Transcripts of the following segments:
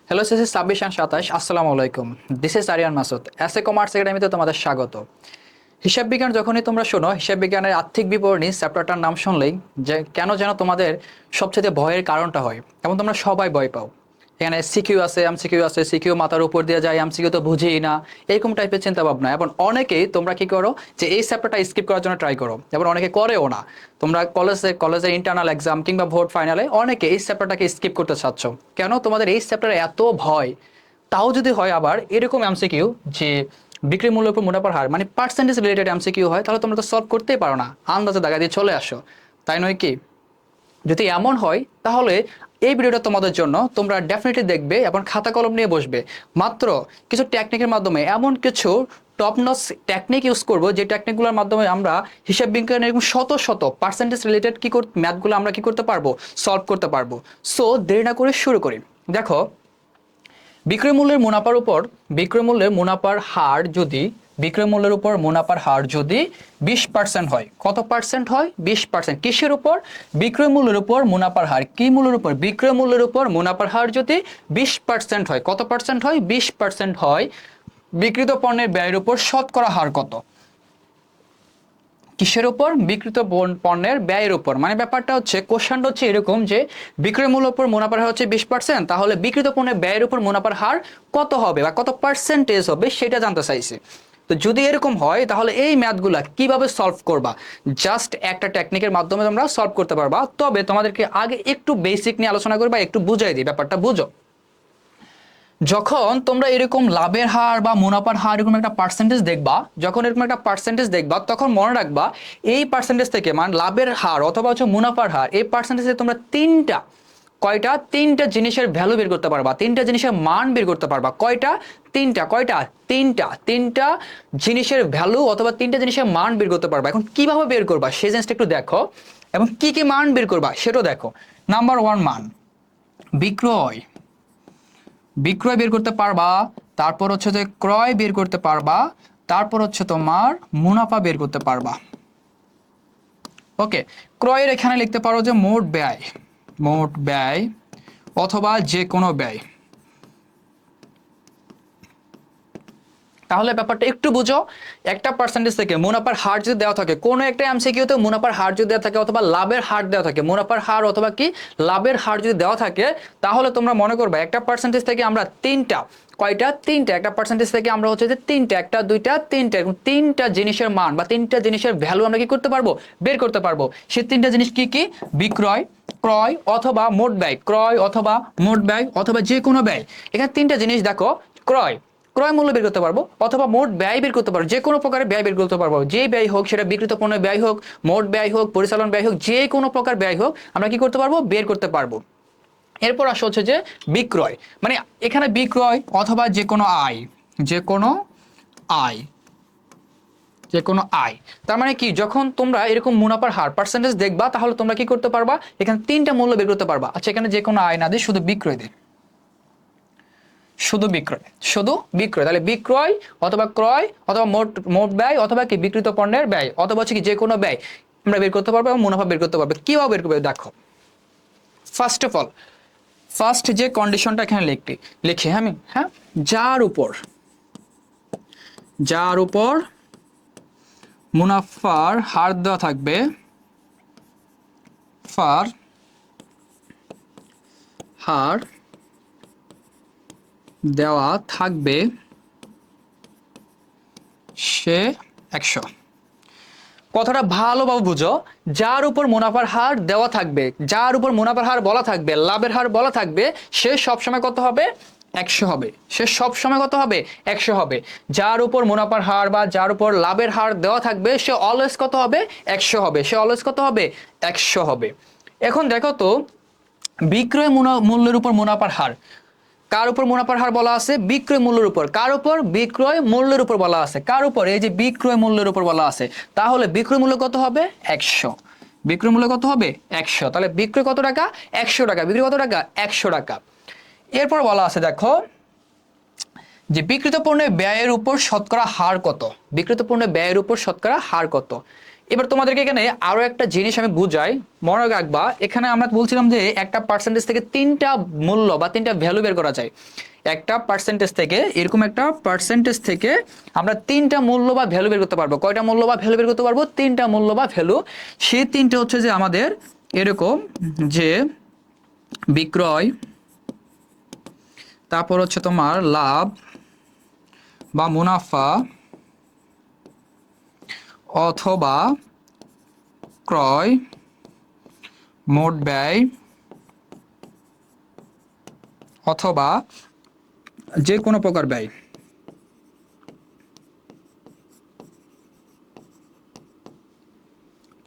Hello CC 26 and 27 আসসালামু আলাইকুম। This is Aryan Masud. SA commerce একাডেমিতে তোমাদের স্বাগত। হিসাব বিজ্ঞান যখনই তোমরা শোনো, হিসাব বিজ্ঞানের আর্থিক বিবরণী চ্যাপ্টারটার নাম শুনলেই যে কেন যেন তোমাদের সবচেয়ে ভয়ের কারণটা হয়, এবং তোমরা সবাই ভয় পাও। এখানে সিকিউ আছে, এমসিকিউ আছে, সিকিউ মাথার উপর দিয়ে যায়, এমসিকিউ তো বুঝিই না, এরকম টাইপের চিন্তা ভাবনা। এবং অনেকেই তোমরা কি করো যে এই চ্যাপ্টারটা স্কিপ করার জন্য ট্রাই করো, এবং অনেকে করেও না। তোমরা কলেজের ইন্টারনাল এক্সাম কিংবা ভোট ফাইনালে অনেকে এই চ্যাপ্টারটাকে স্কিপ করতে চাচ্ছ। কেন তোমাদের এই চ্যাপ্টারে এত ভয়? তাও যদি হয় আবার এরকম এমসিকিউ যে বিক্রি মূল্যের উপর মুনাফার হার মানে পার্সেন্টেজ রিলেটেড এমসিকিউ হয়, তাহলে তোমরা তো সলভ করতেই পারো না, আন্দাজে দাগা দিয়ে চলে আসো, তাই নয় কি? যদি এমন হয় তাহলে এই ভিডিওটা তোমাদের জন্য, তোমরা ডেফিনেটলি দেখবে এবং খাতা কলম নিয়ে বসবে। মাত্র কিছু টেকনিকের মাধ্যমে, এমন কিছু টপ নচ টেকনিক ইউজ করবো যে টেকনিকগুলোর মাধ্যমে আমরা হিসাব বিজ্ঞানের এরকম শত শত পার্সেন্টেজ রিলেটেড ম্যাথগুলো আমরা কি করতে পারবো, সলভ করতে পারবো। সো দেরি না করে শুরু করি। দেখো, বিক্রয় মূল্যের মুনাফার উপর বিক্রয় মূল্যের মুনাফার হার যদি বিক্রয় মূল্যের উপর মুনাফার হার যদি 20% হয়, কত পার্সেন্ট হয়? 20%। কিসের উপর? বিক্রয় মূল্যের উপর মুনাফার হার। কি মূল্যের উপর? বিক্রয় মূল্যের উপর মুনাফার হার যদি 20% হয়, কত পার্সেন্ট হয়? 20% হয়। বিক্রিত পণ্যের ব্যয়ের উপর শতকরা হার কত? কিসের উপর? বিক্রিত পণ্যের ব্যয়ের উপর। মানে ব্যাপারটা হচ্ছে, কোশ্চেনটা হচ্ছে এরকম যে বিক্রয় মূল্য উপর মুনাফার হার হচ্ছে 20%, তাহলে বিক্রিত পণ্যের ব্যয়ের উপর মুনাফার হার কত হবে বা কত পার্সেন্টেজ হবে সেটা জানতে চাইছি। তো যদি এরকম হয় তাহলে এই ম্যাথগুলা কিভাবে সলভ করবা? জাস্ট একটা টেকনিকের মাধ্যমে তোমরা সলভ করতে পারবা। তবে তোমাদেরকে আগে একটু বেসিক নিয়ে আলোচনা করবা, একটু বুঝাই দিই, ব্যাপারটা বুঝো। যখন তোমরা এরকম লাভের হার বা মুনাফার হার এরকম একটা পার্সেন্টেজ দেখবা, যখন এরকম একটা পার্সেন্টেজ দেখবা, তখন মনে রাখবা এই পার্সেন্টেজ থেকে, মানে লাভের হার অথবা হচ্ছে মুনাফার হার, এই পার্সেন্টেজে তোমরা তিনটা জিনিসের ভ্যালু বের করতে পারবা, তিনটা জিনিসের মান বের করতে পারবা। তিনটা জিনিসের ভ্যালু অথবা তিনটা জিনিসের মান বের করতে পারবা। এখন কিভাবে বের করবা সেই জিনিসটা একটু দেখো, এবং কি কি মান বের করবা সেটাও দেখো। নাম্বার 1 মান বিক্রয়। বিক্রয় বের করতে পারবা, তারপর হচ্ছে যে ক্রয় বের করতে পারবা, তারপর হচ্ছে তোমার মুনাফা বের করতে পারবা। ওকে, ক্রয়ের এখানে লিখতে পারো যে মোট ব্যয় অথবা যে কোনো ব্যয়। তাহলে ব্যাপারটা একটু বুঝো। একটা পার্সেন্টেজ থেকে মুনাফার হার যদি দেওয়া থাকে, কোনো একটা এমসিকিউতে মুনাফার হার যদি দেওয়া থাকে অথবা লাভের হার দেওয়া থাকে, মুনাফার হার অথবা কি লাভের হার যদি দেওয়া থাকে, তাহলে তোমরা মনে করবে একটা পার্সেন্টেজ থেকে আমরা তিনটা একটা পার্সেন্টেজ থেকে আমরা হচ্ছে যে একটা দুইটা তিনটা এরকম তিনটা জিনিসের মান বা তিনটা জিনিসের ভ্যালু আমরা কি করতে পারবো, বের করতে পারবো। সেই তিনটা জিনিস কি কি? বিক্রয়, ক্রয় অথবা মোট ব্যয়, ক্রয় অথবা মোট ব্যয় অথবা যে কোনো ব্যয়। এখানে তিনটা জিনিস দেখো, ক্রয় ক্রয় মূল্য বের করতে পারবো, অথবা মোট ব্যয় বের করতে পারবো, যে কোনো প্রকারের ব্যয় বের করতে পারবো। যে ব্যয় হোক, সেটা বিক্রিত পণ্যের ব্যয় হোক, মোট ব্যয় হোক, পরিচালন ব্যয় হোক, যে কোনো প্রকার ব্যয় হোক, আমরা কি করতে পারবো, বের করতে পারবো। এরপর আসা হচ্ছে যে বিক্রয়, মানে এখানে বিক্রয় অথবা যে কোনো আয়, যে কোনো আয় যে কোনো আয়। তার মানে কি, যখন তোমরা এরকম মুনাফার হার পার্সেন্টেজ দেখবা, তাহলে তোমরা কি করতে পারবা, এখানে তিনটা মূল্য বের করতে পারবা। আচ্ছা, এখানে যে কোনো আয় না দিয়ে শুধু বিক্রয় দিই, শুধু বিক্রয়, তাহলে বিক্রয় অথবা ক্রয় অথবা মোট ব্যয় অথবা কি বিক্রিত পণ্যের ব্যয় অথবা হচ্ছে কি যে কোনো ব্যয় আমরা বের করতে পারবো, এবং মুনাফা বের করতে পারবো। কিভাবে বের করবে দেখো। ফার্স্ট অফ অল, ফার্স্ট যে কন্ডিশনটা এখানে লিখি আমি, হ্যাঁ, যার উপর মুনাফার হার দেওয়া থাকবে, ফার হার দেওয়া থাকবে, সে 100। কথাটা ভালোভাবে বুঝো। যার উপর মুনাফার হার দেওয়া থাকবে, যার উপর মুনাফার হার বলা থাকবে, লাভের হার বলা থাকবে, সে সবসময় কত হবে, 100 হবে। সে সবসময় কত হবে, 100 হবে। যার উপর মুনাফার হার বা যার উপর লাভের হার দেওয়া থাকবে, সে অলওয়েজ কত হবে, 100 হবে। সে অলওয়েজ কত হবে, 100 হবে। এখন দেখো তো, বিক্রয় মূল্যের উপর মুনাফার হার কার উপর মুনাফার হার বলা আছে, বিক্রয় মূল্যের উপর। কার উপর, বিক্রয় মূল্যের উপর বলা আছে। কার উপর, এই যে বিক্রয় মূল্যের উপর বলা আছে। তাহলে বিক্রয় মূল্য কত হবে, 100। বিক্রয় মূল্য কত হবে, 100। তাহলে বিক্রয় কত টাকা, 100 টাকা। বিক্রি কত টাকা, 100 টাকা। এরপর বলা আছে দেখো, যে বিক্রিত পণ্যের ব্যয়ের উপর শতকরা হার কত। বিক্রিত পণ্যের ব্যয়ের উপর শতকরা হার কত। এবার তোমাদেরকে এখানে আরো একটা জিনিস আমি বুঝাই, মনে রাখবা। এখানে আমরা বলছিলাম যে একটা পার্সেন্টেজ থেকে তিনটা মূল্য বা তিনটা ভ্যালু বের করা যায়। একটা পার্সেন্টেজ থেকে, এরকম একটা পার্সেন্টেজ থেকে আমরা তিনটা মূল্য বা ভ্যালু বের করতে পারবো। কয়টা মূল্য বা ভ্যালু বের করতে পারবো? তিনটা মূল্য বা ভ্যালু। সেই তিনটা হচ্ছে যে আমাদের এরকম, যে বিক্রয়, তারপর হচ্ছে তোমার লাভ বা মুনাফা, অথবা ক্রয়, মোট ব্যয়, অথবা যে কোনো প্রকার ব্যয়।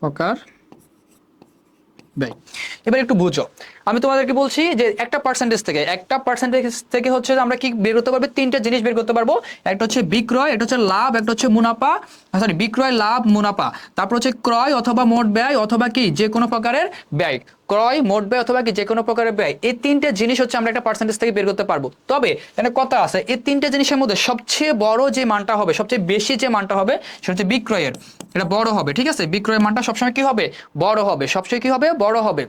প্রকার ব্যয়। এবার একটু বুঝো, আমি তোমাদেরকে বলছি যে একটা পার্সেন্টেজ থেকে হচ্ছে যে আমরা কি বের করতে পারবো? তিনটা জিনিস বের করতে পারবো। একটা হচ্ছে বিক্রয়, একটা হচ্ছে লাভ, একটা হচ্ছে মুনাফা। সরি, বিক্রয়, লাভ, মুনাফা। তারপর হচ্ছে ক্রয় অথবা মোট ব্যয়, অথবা কি যে কোনো প্রকারের ব্যয়। ক্রয়, মোট ব্যয়, অথবা কি যে কোনো প্রকারের ব্যয়। এই তিনটে জিনিস হচ্ছে আমরা একটা পার্সেন্টেজ থেকে বের করতে পারবো। তবে এখানে কথা আছে, এই তিনটে জিনিসের মধ্যে সবচেয়ে বড় যে মানটা হবে, সবচেয়ে বেশি যে মানটা হবে, সেটা হচ্ছে বিক্রয়ের। এটা বড় হবে, ঠিক আছে? বিক্রয়ের মানটা সবসময় কি হবে? বড় হবে। সবসময় কি হবে? বড় হবে।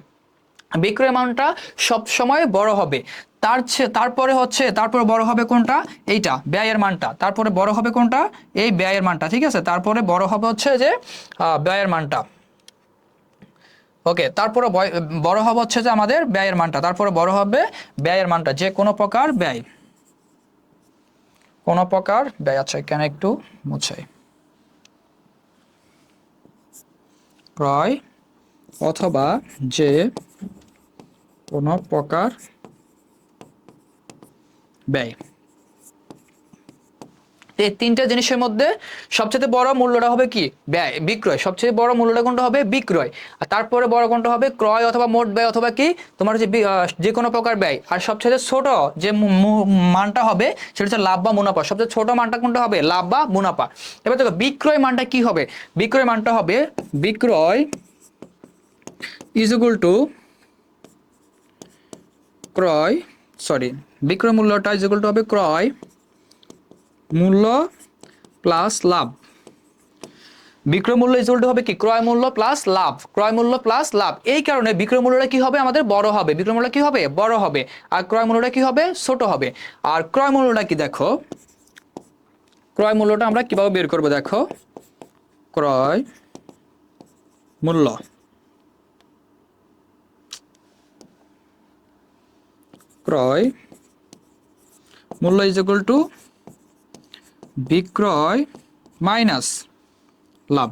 বিক্রয় মানটা সব সময় বড় হবে। তারপরে বড় হবে কোনটা? এইটা, ব্যয়ের মানটা। তারপরে বড় হবে কোনটা? এই ব্যয়ের মানটা, ঠিক আছে? তারপরে বড় হবে হচ্ছে যে ব্যয়ের মানটা। ওকে, তারপরে বড় হবে হচ্ছে যে আমাদের ব্যয়ের মানটা। তারপরে বড় হবে ব্যয়ের মানটা, যে কোনো প্রকার ব্যয়, কোনো প্রকার ব্যয়। আচ্ছা, এখানে একটু মুছাই। ক্রয় অথবা যে কোনো প্রকার ব্যয়। এই তিনটা জিনিসের মধ্যে সবচেয়ে বড় মূল্যটা হবে কি? ব্যয়, বিক্রয়। সবচেয়ে বড় মূল্যটা কোনটা হবে? বিক্রয়। আর তারপরে বড় কোনটা হবে? ক্রয় অথবা মোট ব্যয়, অথবা কি তোমার হচ্ছে যে কোনো প্রকার ব্যয়। আর সবচেয়ে ছোট যে মানটা হবে সেটা হচ্ছে লাভ বা মুনাফা। সবচেয়ে ছোট মানটা কোনটা হবে? লাভ বা মুনাফা। এবার দেখো বিক্রয় মানটা কি হবে? বিক্রয় মানটা হবে, বিক্রয় ইজ ইকুয়াল টু ক্রয়, সরি, বিক্রয় মূল্যটা ইজ ইকুয়াল টু হবে ক্রয় মূল্য প্লাস লাভ। বিক্রয় মূল্য ইজ ইকুয়াল টু হবে কি? ক্রয় মূল্য প্লাস লাভ। ক্রয় মূল্য প্লাস লাভ। এই কারণে বিক্রয় মূল্যটা কি হবে? আমাদের বড় হবে। বিক্রয় মূল্য কি হবে? বড় হবে। আর ক্রয় মূল্যটা কি হবে? ছোট হবে। আর ক্রয় মূল্যটা কি দেখো, ক্রয় মূল্যটা আমরা কিভাবে বের করব দেখো। ক্রয় মূল্য, ক্রয় মূল্য ইজ ইকুয়াল টু বিক্রয় মাইনাস লাভ।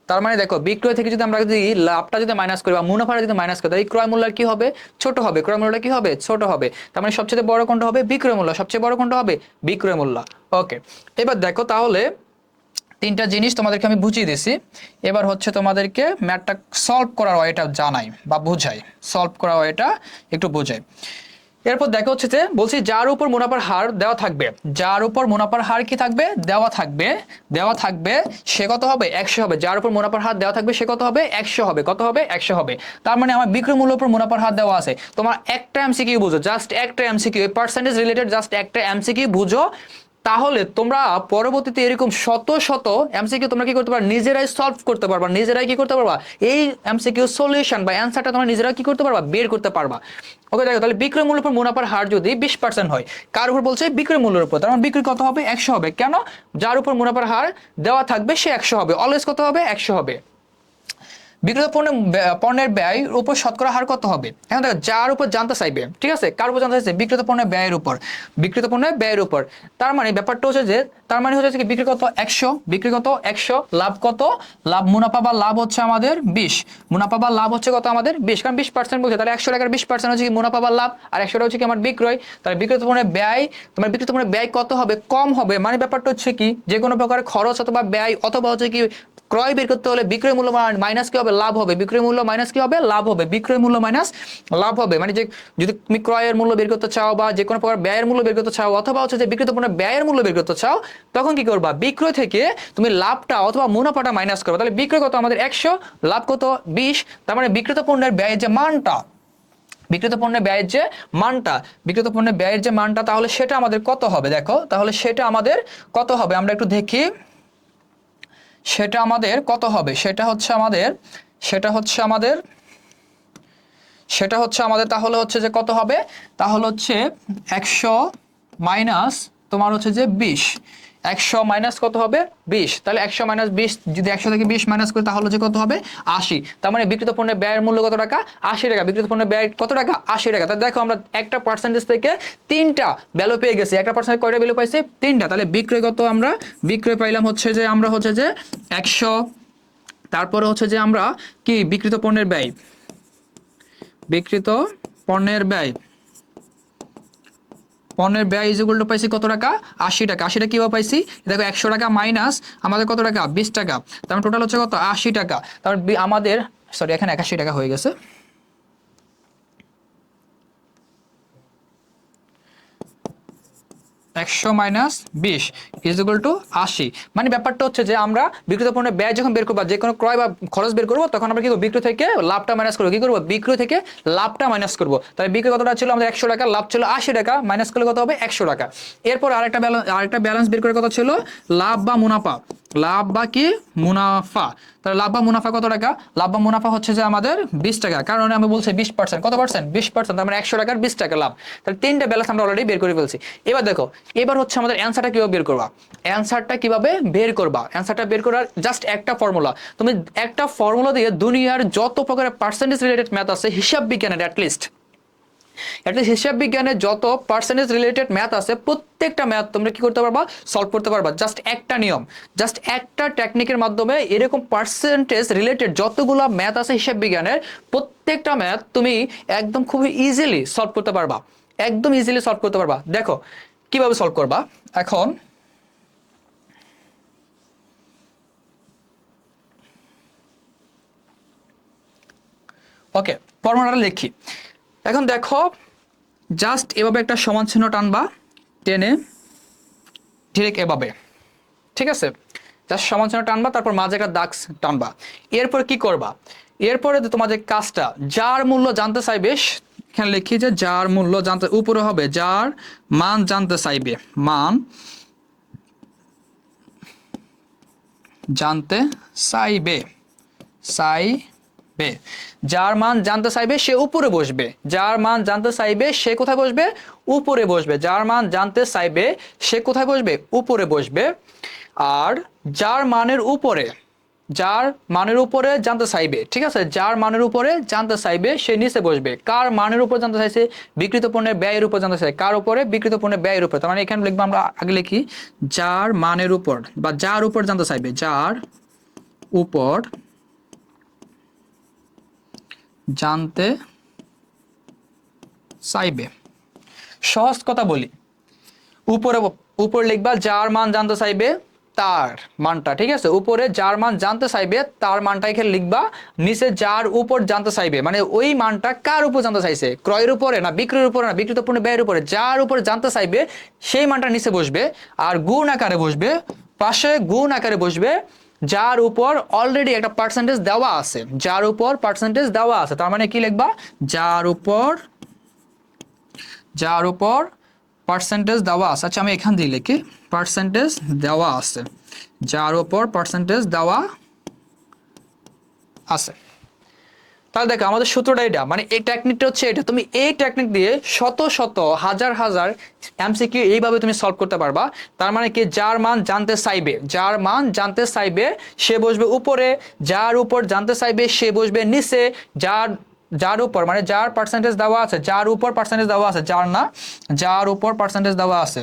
তার মানে দেখো, বিক্রয় থেকে যদি আমরা যদি লাভটা যদি মাইনাস করি বা মুনাফাটা যদি মাইনাস করি, তাহলে এই ক্রয় মূল্য কি হবে? ছোট হবে। ক্রয় মূল্যটা কি হবে? ছোট হবে। তার মানে সবচেয়ে বড় কোনটা হবে? বিক্রয় মূল্য। সবচেয়ে বড় কোনটা হবে? বিক্রয় মূল্য। ওকে, এবার দেখো তাহলে তিনটা জিনিস তোমাদেরকে আমি বুঝিয়ে দিছি। এবার হচ্ছে তোমাদেরকে ম্যাথটা সলভ করার ওয়েটা জানাই বা বুঝাই। সলভ করার ওয়েটা একটু বুঝাই। এরপর দেখা হচ্ছে যে বলছি যার উপর মুনাফার হার দেওয়া থাকবে, যার উপর মুনাফার হার কি থাকবে? দেওয়া থাকবে সে কত হবে? 100 হবে। যার উপর মুনাফার হার দেওয়া থাকবে সে কত হবে? 100 হবে। কত হবে? 100 হবে। তার মানে আমার বিক্রয় মূল্যের উপর মুনাফার হার দেওয়া আছে। তোমার একটা এমসিকিউ বুঝো, জাস্ট একটা এমসিকিউ, এই পার্সেন্টেজ রিলেটেড জাস্ট একটা এমসিকিউ বুঝো, তাহলে তোমরা পরবর্তীতে এরকম শত শত এমসিকিউ তোমরা কি করতে পারবা? নিজেরাই সলভ করতে পারবা, নিজেরাই কি করতে পারবা? এই এমসিকিউ সলিউশন বা অ্যান্সারটা তোমরা নিজেরাই কি করতে পারবা? বের করতে পারবা। ওকে, দেখো তাহলে বিক্রয় মূল্যের উপর মুনাফার হার যদি 20% হয়, কার উপর বলছে? বিক্রয় মূল্যের উপর। তার মানে বিক্রি কত হবে? 100 হবে। কেন? যার উপর মুনাফার হার দেওয়া থাকবে সে 100 হবে। অলওয়েজ কত হবে? 100 হবে। বিক্রিত পণ্যের ব্যয় উপর শতকরা হার কত হবে? এখন দেখো, যার উপর জানতে চাইবে, ঠিক আছে? কার উপর জানতে চাইছে? বিক্রিত পণ্যের ব্যয়ের উপর। বিক্রিত পণ্যের ব্যয়ের উপর। তার মানে ব্যাপারটা হচ্ছে যে, তার মানে হচ্ছে কি, বিক্রি কত? 100। বিক্রি কত? 100। লাভ কত? লাভ, মুনাফা বা লাভ হচ্ছে আমাদের 20। মুনাফা বা লাভ হচ্ছে কত আমাদের? 20। কারণ 20% বলছে, তাহলে 100 টাকার 20% হচ্ছে কি? মুনাফা বা লাভ। আর 100 হচ্ছে কি? আমার বিক্রয়। তাহলে বিক্রিত পণ্যের ব্যয়, তোমার বিক্রিত পণ্যের ব্যয় কত হবে? কম হবে। মানে ব্যাপারটা হচ্ছে কি, যে কোনো প্রকার খরচ অথবা ব্যয় অথবা হচ্ছে কি ক্রয় বের করতে হলে বিক্রয় মূল্য মাইনাস কি হবে? লাভ হবে। বিক্রয় মূল্য মাইনাস কি হবে? লাভ হবে। বিক্রয় মূল্য মাইনাস লাভ হবে। মানে যে যদি তুমি ক্রয়ের মূল্য বের করতে চাও বা যে কোনো প্রকার ব্যয়ের মূল্য বের করতে চাও অথবা হচ্ছে যে বিক্রিত পণ্যের ব্যয়ের মূল্য বের করতে চাও, তখন কি করবা? বিক্রয় থেকে তুমি লাভটা অথবা মুনাফাটা মাইনাস করবে। তাহলে বিক্রয় কত আমাদের? 100, লাভ কত? 20। তার মানে বিক্রিত পণ্যের ব্যয়ের যে মানটা, বিক্রিত পণ্যের ব্যয়ের যে মানটা, বিক্রিত পণ্যের ব্যয়ের যে মানটা, তাহলে সেটা আমাদের কত হবে? দেখো তাহলে সেটা আমাদের কত হবে আমরা একটু দেখি। সেটা আমাদের কত হবে, সেটা হচ্ছে আমাদের তাহলে হচ্ছে যে কত হবে, তাহলে হচ্ছে 100 মাইনাস তোমার হচ্ছে যে 20, 100 মাইনাস কত হবে 20, তাহলে 100 মাইনাস 20 যদি 100 থেকে 20 মাইনাস করি তাহলে হচ্ছে কত হবে 80। তার মানে বিক্রিত পণ্যের ব্যয়ের মূল্য কত টাকা, 80 টাকা। বিক্রিত পণ্যের ব্যয় কত টাকা, 80 টাকা। তাহলে দেখো আমরা একটা পার্সেন্টেজ থেকে তিনটা ভ্যালু পেয়ে গেছি। একটা পার্সেন্ট কয়টা ভ্যালু পাইছি, তিনটা। তাহলে বিক্রয় কত, আমরা বিক্রয় পাইলাম হচ্ছে যে 100, তারপরে হচ্ছে যে আমরা কি বিক্রিত পণ্যের ব্যয়, বিক্রিত পণ্যের ব্যয় ইজ ইকুয়াল টু পাইছি কত টাকা, 80 টাকা। 80 টাকা কিভাবে পাইছি, দেখো 100 টাকা মাইনাস আমাদের কত টাকা, 20 টাকা। তার টোটাল হচ্ছে কত, 80 টাকা। তারপর আমাদের সরি এখানে 81 টাকা হয়ে গেছে। 100 মাইনাস 20 ইজ ইকুয়াল টু 80। মানে ব্যাপারটা হচ্ছে যে আমরা বিক্রিত পণ্যের ব্যয় যখন বের করবো, যে কোনো ক্রয় বা খরচ বের করবো, তখন আমরা কি করবো, বিক্রয় থেকে লাভটা মাইনাস করবো। কি করবো, বিক্রয় থেকে লাভটা মাইনাস করবো। তাহলে বিক্রয় কতটা ছিল আমাদের 100 টাকা, লাভ ছিল 80 টাকা, মাইনাস করলে কত হবে 100 টাকা। এরপর আরেকটা ব্যালেন্স বের করার কথা ছিল লাভ বা মুনাফা, লাভ বা কি মুনাফা। তাহলে লাভ বা মুনাফা কত টাকা, লাভ বা মুনাফা হচ্ছে যে আমাদের 20 টাকা, কারণ আমি বলছি 20%, কত পার্সেন্ট, 20%, তার মানে 100 টাকার 20 টাকা লাভ। তাহলে তিনটা ব্যালেন্স আমরা অলরেডি বের করে ফেলছি। এবার দেখো, এবার হচ্ছে আমাদের অ্যান্সারটা কিভাবে বের করবা, অ্যান্সারটা বের করার জাস্ট একটা ফর্মুলা। তুমি একটা ফর্মুলা দিয়ে দুনিয়ার যত প্রকারের পার্সেন্টেজ রিলেটেড ম্যাথ আছে হিসাব বিজ্ঞানের, অ্যাটলিস্ট হিসাব বিজ্ঞানের যত পার্সেন্টেজ রিলেটেড ম্যাথ আছে প্রত্যেকটা ম্যাথ তোমরা কি করতে পারবা, সলভ করতে পারবা। জাস্ট একটা নিয়ম, জাস্ট একটা টেকনিকের মাধ্যমে এরকম পার্সেন্টেজ রিলেটেড যতগুলো ম্যাথ আছে হিসাব বিজ্ঞানের প্রত্যেকটা ম্যাথ তুমি একদম খুবই ইজিলি সলভ করতে পারবা, একদম ইজিলি সলভ করতে পারবা। দেখো কিভাবে সলভ করবা। এখন ওকে, ফর্মুলাটা লিখি। এখন দেখো জাস্ট এভাবে একটা সমান চিহ্ন টানবা, টেনে ডিরেক্ট এভাবে, ঠিক আছে, জাস্ট সমান চিহ্ন টানবা, তারপর মাঝে একটা দাগ টানবা। এরপর কি করবা, এরপরে তোমাদের কাজটা যার মূল্য জানতে চাইবে, এখানে লিখি যে যার মূল্য জানতে, উপরে হবে যার মান জানতে চাইবে, মান জানতে চাইবে, যার মান জানতে চাইবে সে উপরে বসবে, যার মান জানতে চাইবে সে কোথায় বসবে, উপরে বসবে। যার মান জানতে চাইবে সে কোথায় বসবে, উপরে বসবে। আর যার মানের উপরে জানতে চাইবে, ঠিক আছে, যার মানের উপরে জানতে চাইবে সে নিচে বসবে। কার মানের উপর জানতে চাইছে, বিক্রিত পণ্যের ব্যয়ের উপর জানতে চাই, কার উপরে, বিক্রিত পণ্যের ব্যয়ের উপর। তার মানে এখানে লিখবো, আমরা আগে লিখি যার মানের উপর বা যার উপর জানতে চাইবে, যার উপর জানতে চাইবে। সহজ কথা বলি, উপরে লিখবা যার মান জানতে চাইবে তার মানটা, ঠিক আছে, উপরে যার মান জানতে চাইবে তার মানটা এখানে লিখবা। নিচে যার উপর জানতে চাইবে, মানে ওই মানটা কার উপর জানতে চাইছে, ক্রয়ের উপরে না বিক্রয়ের উপরে না বিক্রিত পণ্য ব্যয়ের উপরে, যার উপর জানতে চাইবে সেই মানটা নিচে বসবে। আর গুণ আকারে বসবে, পাশে গুণ আকারে বসবে যার উপর অলরেডি একটা পার্সেন্টেজ দেওয়া আছে, যার উপর পার্সেন্টেজ দেওয়া আছে। তার মানে কি লিখবা, যার উপর পার্সেন্টেজ দেওয়া আছে। আচ্ছা আমি এখান দিয়ে লিখি পার্সেন্টেজ দেওয়া আছে, যার উপর পার্সেন্টেজ দেওয়া আছে। তাহলে দেখো আমাদের সূত্রটা এটা, মানে এই টেকনিকটা হচ্ছে এটা। তুমি এই টেকনিক দিয়ে শত শত হাজার হাজার এমসিকিউ এইভাবে তুমি সলভ করতে পারবা। তার মানে কি, যার মান জানতে চাইবে, যার মান জানতে চাইবে সে বসবে উপরে, যার উপর জানতে চাইবে সে বসবে নিচে, যার উপর মানে যার পার্সেন্টেজ দেওয়া আছে, যার উপর পার্সেন্টেজ দেওয়া আছে, যার না, যার উপর পার্সেন্টেজ দেওয়া আছে,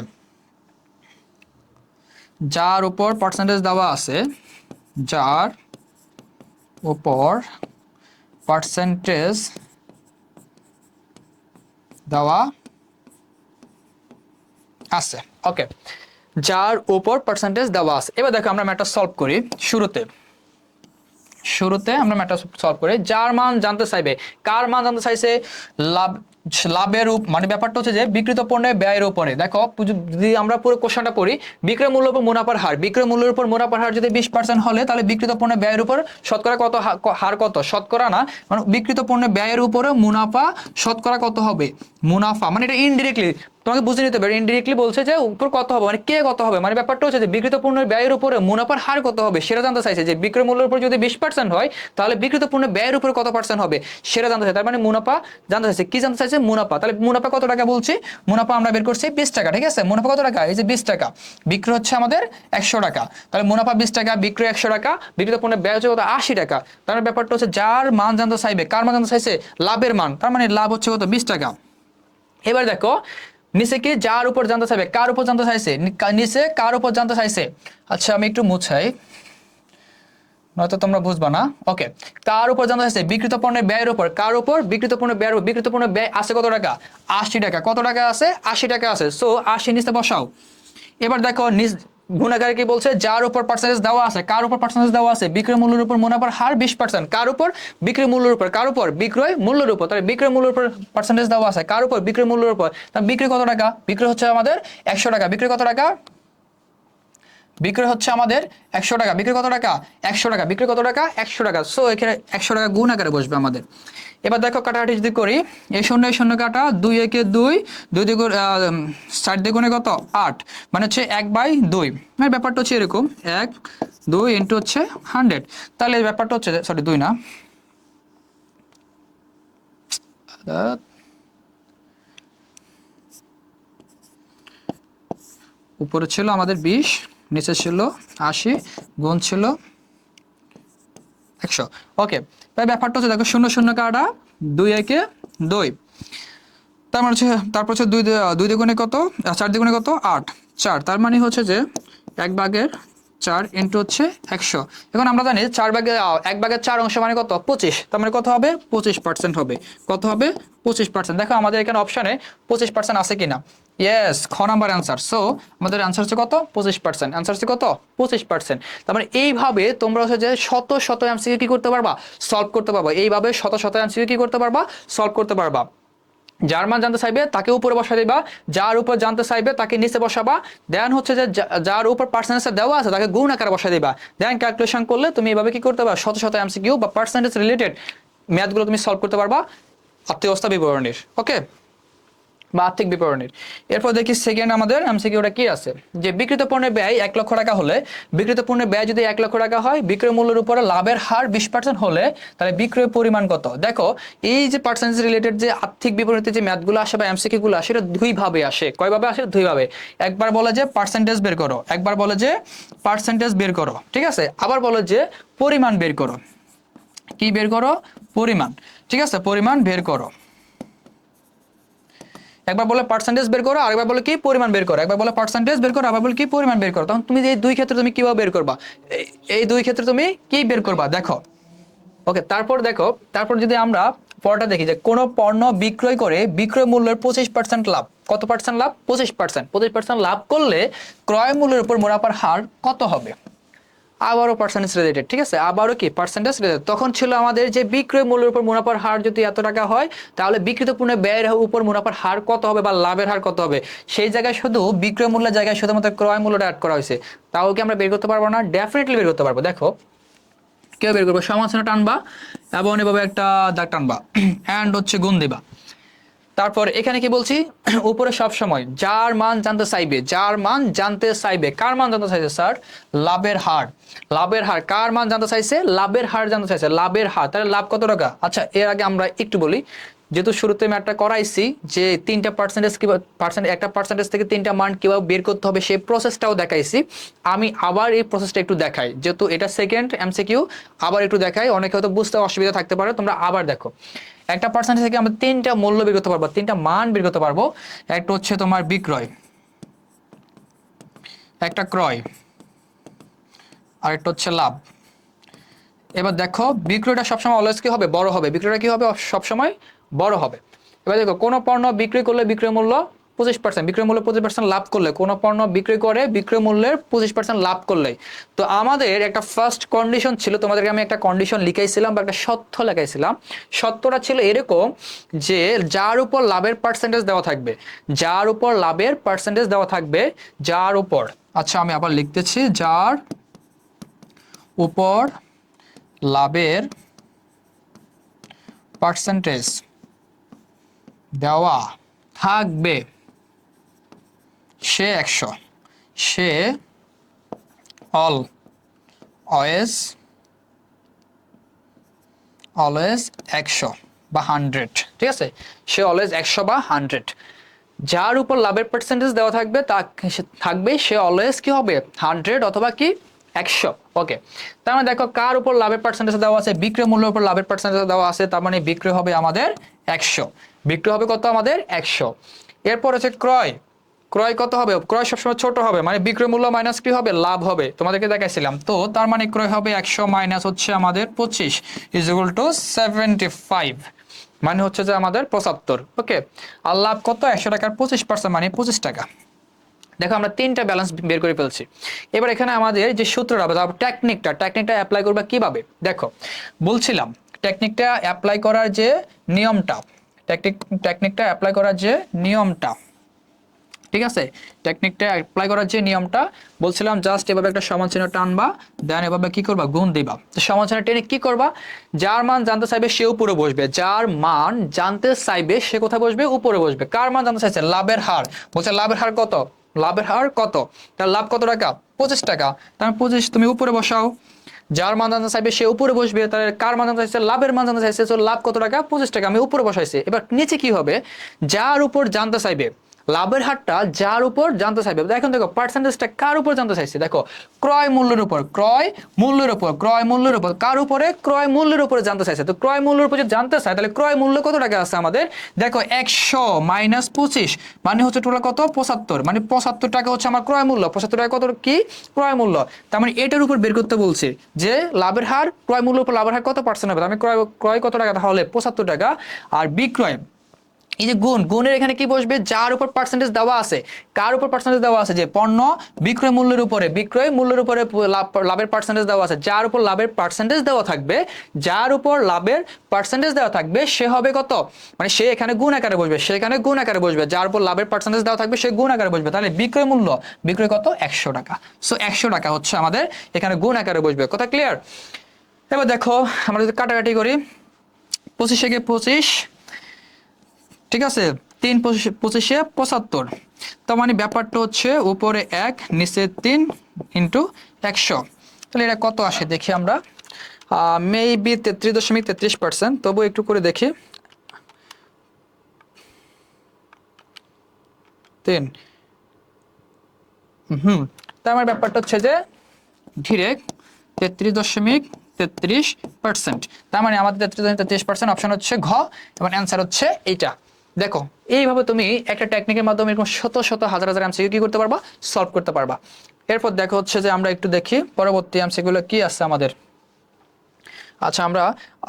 যার উপর পার্সেন্টেজ দেওয়া আছে, যার উপর পার্সেন্টেজ দেওয়া আছে। ওকে, যার উপর পার্সেন্টেজ দেওয়া আছে। এবার দেখো আমরা ম্যাটার সলভ করি। শুরুতে আমরা ম্যাটার সলভ করি। যার মান জানতে চাইবে, কার মান জানতে চাইছে, লাভের মানে ব্যাপারটা হচ্ছে যে বিক্রিত পণ্যের ব্যয়ের উপরে। দেখো যদি আমরা পুরো কোশ্চেনটা পড়ি, বিক্রয় মূল্য উপর মুনাফার হার, বিক্রয় মূল্যের উপর মুনাফার হার যদি 20% হলে তাহলে বিক্রিত পণ্যের ব্যয়ের উপর শতকরা কত হার, কত শতকরা না, মানে বিক্রিত পণ্যের ব্যয়ের উপরে মুনাফা শতকরা কত হবে, মুনাফা মানে এটা ইনডিরেক্টলি তোমাকে বুঝে নিতে হবে, ইনডিরেক্টলি বলছে যে উপর কত হবে, মানে কে কত হবে, মানে ব্যাপারটা হচ্ছে যে বিক্রিত পণ্যের ব্যয়ের উপরে মুনাফার হার কত হবে সেটা জানতে চাইছে। যে বিক্রয় মূল্যের উপর যদি 20% হয় তাহলে বিক্রিত পণ্যের ব্যয়ের উপরে কত পার্সেন্ট হবে সেটা জানতে চাইছে। তার মানে মুনাফা জানতে চাইছে। কি জানতে চাইছে? মুনাফা। তাহলে মুনাফা কত টাকা বলছি? মুনাফা আমরা বের করছি 20 টাকা, ঠিক আছে। মুনাফা কত টাকা? এই যে 20 টাকা, বিক্রয় হচ্ছে আমাদের 100 টাকা, তাহলে মুনাফা 20 টাকা, বিক্রয় 100 টাকা, বিক্রিত পণ্যের ব্যয় হচ্ছে কত? 80 টাকা। তার মানে ব্যাপারটা হচ্ছে যার মান জানতে চাইবে, কার মান জানতে চাইছে? লাভের মান। তার মানে লাভ হচ্ছে কত? 20 টাকা। এবার দেখো নিচে কি যার উপর জানতে চাইবে, কার উপর জানতে চাইছে? নিচে কার উপর জানতে চাইছে? আচ্ছা আমি একটু মুছাই, নয়তো তোমরা বুঝবা না। ওকে, কার উপর জানতে চাইছে? বিক্রিত পণ্যের ব্যয়ের উপর। কার উপর? বিক্রিত পণ্যের ব্যয়ের উপর। বিক্রিত পণ্যের ব্যয় আছে কত টাকা? 80 টাকা। কত টাকা আছে? 80 টাকা আছে। সো 80 নিচে বসাও। এবার দেখো গুণাকারে কি বলছে? যার উপর পার্সেন্টেজ দেওয়া আছে। কার উপর পার্সেন্টেজ দেওয়া আছে? বিক্রয় মূল্যের উপর মুনাফার হার 20%। কার উপর? বিক্রয় মূল্যের উপর। কার উপর? বিক্রয় মূল্যের উপর। তাহলে বিক্রয় মূল্যের উপর পার্সেন্টেজ দেওয়া আছে। কার উপর? বিক্রয় মূল্যের উপর। তাহলে বিক্রি কত টাকা? বিক্রয় হচ্ছে আমাদের 100 টাকা। বিক্রি কত টাকা? বিক্রয় হচ্ছে আমাদের 100 টাকা। বিক্রি কত টাকা? 100 টাকা। বিক্রি কত টাকা? 100 টাকা। সো এখানে 100 টাকা গুণ আকারে বসবে আমাদের। এবার দেখো কাটাকাটি যদি করি, এই শূন্য কাটা, 2 একে 2, 2 দ্বিগুণ 4 দ্বিগুণে কত? 8, মানে হচ্ছে 1/2। মানে ব্যাপারটা হচ্ছে এরকম 1 2 ইন্টু হচ্ছে 100। তাহলে এই ব্যাপারটা হচ্ছে, সরি 2 না, উপরে ছিল আমাদের 20, নিচে ছিল 80, গুণ ছিল 100। ওকে, তাই ব্যাপারটা হচ্ছে দেখো শূন্য কাটা, 2 একে 2, তার মানে হচ্ছে, তারপর হচ্ছে 2 দ্বিগুণে কত? 4 দ্বিগুণে কত? 8, 4। তার মানে হচ্ছে যে 1/4 ইন্টু হচ্ছে 100। এখন আমরা জানি 1/4 অংশ মানে কত? 25। তার মানে কত হবে? 25% হবে। কত হবে? 25%। দেখো আমাদের এখানে অপশনে 25% আছে কিনা। ইয়েস, খ নাম্বার অ্যান্সার। সো আমাদের অ্যান্সার হচ্ছে কত? 25%। অ্যান্সার হচ্ছে কত? 25%। তার মানে এইভাবে তোমরা হচ্ছে যে শত শত এমসিকিউ কি করতে পারবা? সলভ করতে পারবা। এইভাবে শত শত এমসিকিউ কি করতে পারবা? সলভ করতে পারবা। যার মান জানতে চাইবে তাকে উপরে বসা দিবা, যার উপর জানতে চাইবে তাকে নিচে বসাবা। দেন হচ্ছে যে যার উপর পার্সেন্টেজ দেওয়া আছে তাকে গুণ আকারে বসা দিবা। দেন ক্যালকুলেশন করলে তুমি এভাবে কি করতে পারবা? শত শত এমসিকিউ বা পার্সেন্টেজ রিলেটেড ম্যাথগুলো তুমি সলভ করতে পারবা আর্থিক অবস্থা বিবরণীর। ওকে, বা আর্থিক বিবরণীর। এরপর দেখি সেকেন্ড আমাদের এমসিকিউটা কি আছে, যে বিক্রিত পণ্যের ব্যয় 1 লক্ষ টাকা হলে, বিক্রিত পণ্যের ব্যয় যদি 1 লক্ষ টাকা হয়, বিক্রয় মূল্যের উপরে লাভের হার 20% হলে তাহলে বিক্রয় পরিমাণ কত? দেখো এই যে পার্সেন্টেজ রিলেটেড যে আর্থিক বিবরণীতে যে ম্যাথগুলো আসে বা এমসিকিউ গুলো আসে, এটা দুই ভাবে আসে। কয়ভাবে আসে? দুই ভাবে। একবার বলে যে পার্সেন্টেজ বের করো, একবার বলে যে পার্সেন্টেজ বের করো, ঠিক আছে। আবার বলে যে পরিমাণ বের করো। কি বের করো? পরিমাণ, ঠিক আছে, পরিমাণ বের করো। একবার বলে পার্সেন্টেজ বের করো, আরেকবার বলে কি? পরিমাণ বের করো। একবার বলে পার্সেন্টেজ বের করো, আবার বলে কি? পরিমাণ বের করো। তখন তুমি এই দুই ক্ষেত্রে তুমি কিভাবে বের করবা? এই দুই ক্ষেত্রে তুমি কি বের করবা দেখো। ওকে, তারপর দেখো, তারপর যদি আমরা পরটা দেখি যে কোন পণ্য বিক্রয় করে বিক্রয় মূল্যের 25% লাভ। কত পার্সেন্ট লাভ? 25%। 25% লাভ করলে ক্রয় মূল্যের উপর মুনাফার হার কত হবে? আবারও পার্সেন্টেজ রিলেটেড, ঠিক আছে, আবারও কি? Percentage related. তখন ছিল আমাদের যে বিক্রয় মূল্যের উপর মুনাফার হার যদি এত টাকা হয় তাহলে বিক্রিত পণ্যের ব্যয়ের উপর মুনাফার হার কত হবে বা লাভের হার কত হবে। সেই জায়গায় শুধু বিক্রয় মূল্যের জায়গায় শুধুমাত্র ক্রয় মূল্যটা অ্যাড করা হয়েছে। তাও কি আমরা বের করতে পারবো না? ডেফিনেটলি বের করতে পারবো। দেখো কেউ বের করবো, সমালোচনা টানবা এবং এভাবে একটা দাগ টানবা অ্যান্ড হচ্ছে গুণ দিবা। তারপর এখানে কি বলছি? উপরে সব সময় যার মান জানতে চাইবে, যার মান জানতে চাইবে। কার মান জানতে চাইছে স্যার? লাভের হার। লাভের হার। কার মান জানতে চাইছে? লাভের হার জানতে চাইছে। লাভের হার। তাহলে লাভ কত টাকা? আচ্ছা এর আগে আমরা একটু বলি, যেহেতু শুরুতে আমি একটা করাইছি যে তিনটা পার্সেন্টেজ কিভাবে, একটা পার্সেন্টেজ থেকে তিনটা মান কিভাবে বের করতে হবে সেই প্রসেসটাও দেখাইছি। আমি আবার এই প্রসেসটা একটু দেখাই, যেহেতু এটা সেকেন্ড এমসিকিউ, আবার একটু দেখাই। অনেকে হয়তো বুঝতে অসুবিধা থাকতে পারে, তোমরা আবার দেখো। একটা পার্সেন্টেজ থেকে আমরা তিনটা মূল্য বের করতে পারবো, তিনটা মান বের করতে পারবো। একটা হচ্ছে তোমার বিক্রয়, একটা ক্রয়, আর একটা হচ্ছে লাভ। এবার দেখো বিক্রয়টা সবসময় অলওয়েজ কি হবে? বড় হবে। বিক্রয়টা কি হবে? সবসময় বড় হবে। এবার দেখো কোন পণ্য বিক্রি করলে বিক্রয় মূল্য 25%, বিক্রয় মূল্য 25% লাভ করলে, কোন পণ্য বিক্রি করে বিক্রয় মূল্যের 25% লাভ করলে, তো আমাদের একটা ফার্স্ট কন্ডিশন ছিল, তোমাদেরকে আমি একটা কন্ডিশন লিখাইছিলাম বা একটা সত্য লেখাইছিলাম। সত্যটা ছিল এরকম যে যার উপর লাভের পার্সেন্টেজ দেওয়া থাকবে, যার উপর লাভের পার্সেন্টেজ দেওয়া থাকবে, যার উপর, আচ্ছা আমি আবার লিখতেছি, যার উপর লাভের পার্সেন্টেজ দেওয়া থাকবে, সে 100, সে অলওয়েজ 100 বা 100, ঠিক আছে, সে অলওয়েজ 100 বা 100, যার উপর লাভের পার্সেন্টেজ দেওয়া থাকবে তা থাকবে সে অলওয়েজ কি হবে 100 অথবা কি 100। ওকে, তার মানে দেখো কার উপর লাভের পার্সেন্টেজ দেওয়া আছে, বিক্রয় মূল্যের উপর লাভের পার্সেন্টেজ দেওয়া আছে, তার মানে বিক্রয় হবে আমাদের 100, বিক্রয় হবে কত আমাদের 100। এরপর হচ্ছে ক্রয়, ক্রয় কত হবে, ক্রয় সবসময় ছোট হবে, মানে বিক্রয় মূল্য মাইনাস কি হবে লাভ হবে, তোমাদেরকে দেখাইছিলাম তো, তার মানে ক্রয় হবে 100 মাইনাস হচ্ছে আমাদের 25 ইজ ইকুয়াল টু 75, মানে হচ্ছে যে আমাদের 75। ওকে, আর লাভ কত 100 টাকার 25% মানে 25 টাকা। দেখো আমরা তিনটা ব্যালেন্স বের করে ফেলছি। এবার এখানে আমাদের যে সূত্রটা টেকনিকটা অ্যাপ্লাই করবে কিভাবে, দেখো বলছিলাম টেকনিকটা অ্যাপ্লাই করার যে নিয়মটা, টেকনিকটা অ্যাপ্লাই করার যে নিয়মটা, ঠিক আছে, টেকনিকটা অ্যাপ্লাই করার যে নিয়মটা বলছিলাম, জাস্ট এভাবে একটা সমান চিহ্ন টানবা, দেন এভাবে কি করবা গুণ দিবা। তো সমান চিহ্ন টেনে কি করবা, যার মান জানতে চাইবে সে উপরে বসবে, যার মান জানতে চাইবে সে কোথায় বসবে, উপরে বসবে। কার মান জানতে চাইছে, লাভের হার, বলছে লাভের হার কত, লাভের হার কত, তার লাভ কত টাকা 25 টাকা, তার 25 তুমি উপরে বসাও, যার মান জানতে চাইবে সে উপরে বসবে, তাহলে কার মান জানতে চাইছে, লাভের মান জানতে চাইছে, তো লাভ কত টাকা 25 টাকা, আমি উপরে বসাইছি। এবার নিচে কি হবে, যার উপর জানতে চাইবে, লাভের হারটা যার উপর জানতে চাইবে, এখন দেখো পার্সেন্টেজটা কার উপর জানতে চাইছে, দেখো ক্রয় মূল্যের উপর, ক্রয় মূল্যের উপর, ক্রয় মূল্যের উপর, কার উপরে, ক্রয় মূল্যের উপরে জানতে চাইছে। তো ক্রয় মূল্যের উপর যদি জানতে চাই তাহলে ক্রয় মূল্য কত টাকা আছে আমাদের, দেখো 100 মাইনাস 25 মানে হচ্ছে টোটাল কত 75, মানে 75 টাকা হচ্ছে আমার ক্রয় মূল্য, 75 টাকা কত কি ক্রয় মূল্য। তার মানে এটার উপর বের করতে বলছে যে লাভের হার, ক্রয় মূল্যের উপর লাভের হার কত পার্সেন্ট হবে, আমি ক্রয় ক্রয় কত টাকা, তাহলে 75 টাকা, আর বিক্রয় এই যে গুণের এখানে কি বসবে, যার উপর পার্সেন্টেজ দেওয়া আছে, কার উপর পার্সেন্টেজ দেওয়া আছে, যে পণ্য বিক্রয় মূল্যের উপরে, বিক্রয় মূল্যের উপরে লাভের পার্সেন্টেজ দেওয়া আছে, যার উপর লাভের পার্সেন্টেজ দেওয়া থাকবে, যার উপর লাভের পার্সেন্টেজ দেওয়া থাকবে সে হবে কত, মানে সে এখানে গুণ আকারে বসবে, সে এখানে গুণ আকারে বসবে, যার উপর লাভের পার্সেন্টেজ দেওয়া থাকবে সে গুণ আকারে বসবে, তাহলে বিক্রয় মূল্য, বিক্রয় কত 100 টাকা, সো 100 টাকা হচ্ছে আমাদের এখানে গুণ আকারে বসবে। কথা ক্লিয়ার? এবার দেখো আমরা যদি কাটাকাটি করি, 25 এ 25, ঠিক আছে, 3 25 75, তার মানে ব্যাপারটা হচ্ছে উপরে 1 নিচে 3 ইন্টু 100, তাহলে এটা কত আসে দেখি আমরা, মেবি 33.33%, তবু একটু করে দেখি, 3 তার মানে ব্যাপারটা হচ্ছে যে ডিরেক্ট 33.33%, তার মানে আমাদের 33% অপশন হচ্ছে ঘ, এবং অ্যান্সার হচ্ছে এইটা। দেখো এইভাবে তুমি একটা টেকনিকের মাধ্যমে এরকম শত শত হাজার হাজার এমসিকিউ কি করতে পারবা, সলভ করতে পারবা। এরপর দেখো হচ্ছে যে আমরা একটু দেখি পরবর্তী এমসিকিউগুলো কি আছে আমাদের। আচ্ছা আমরা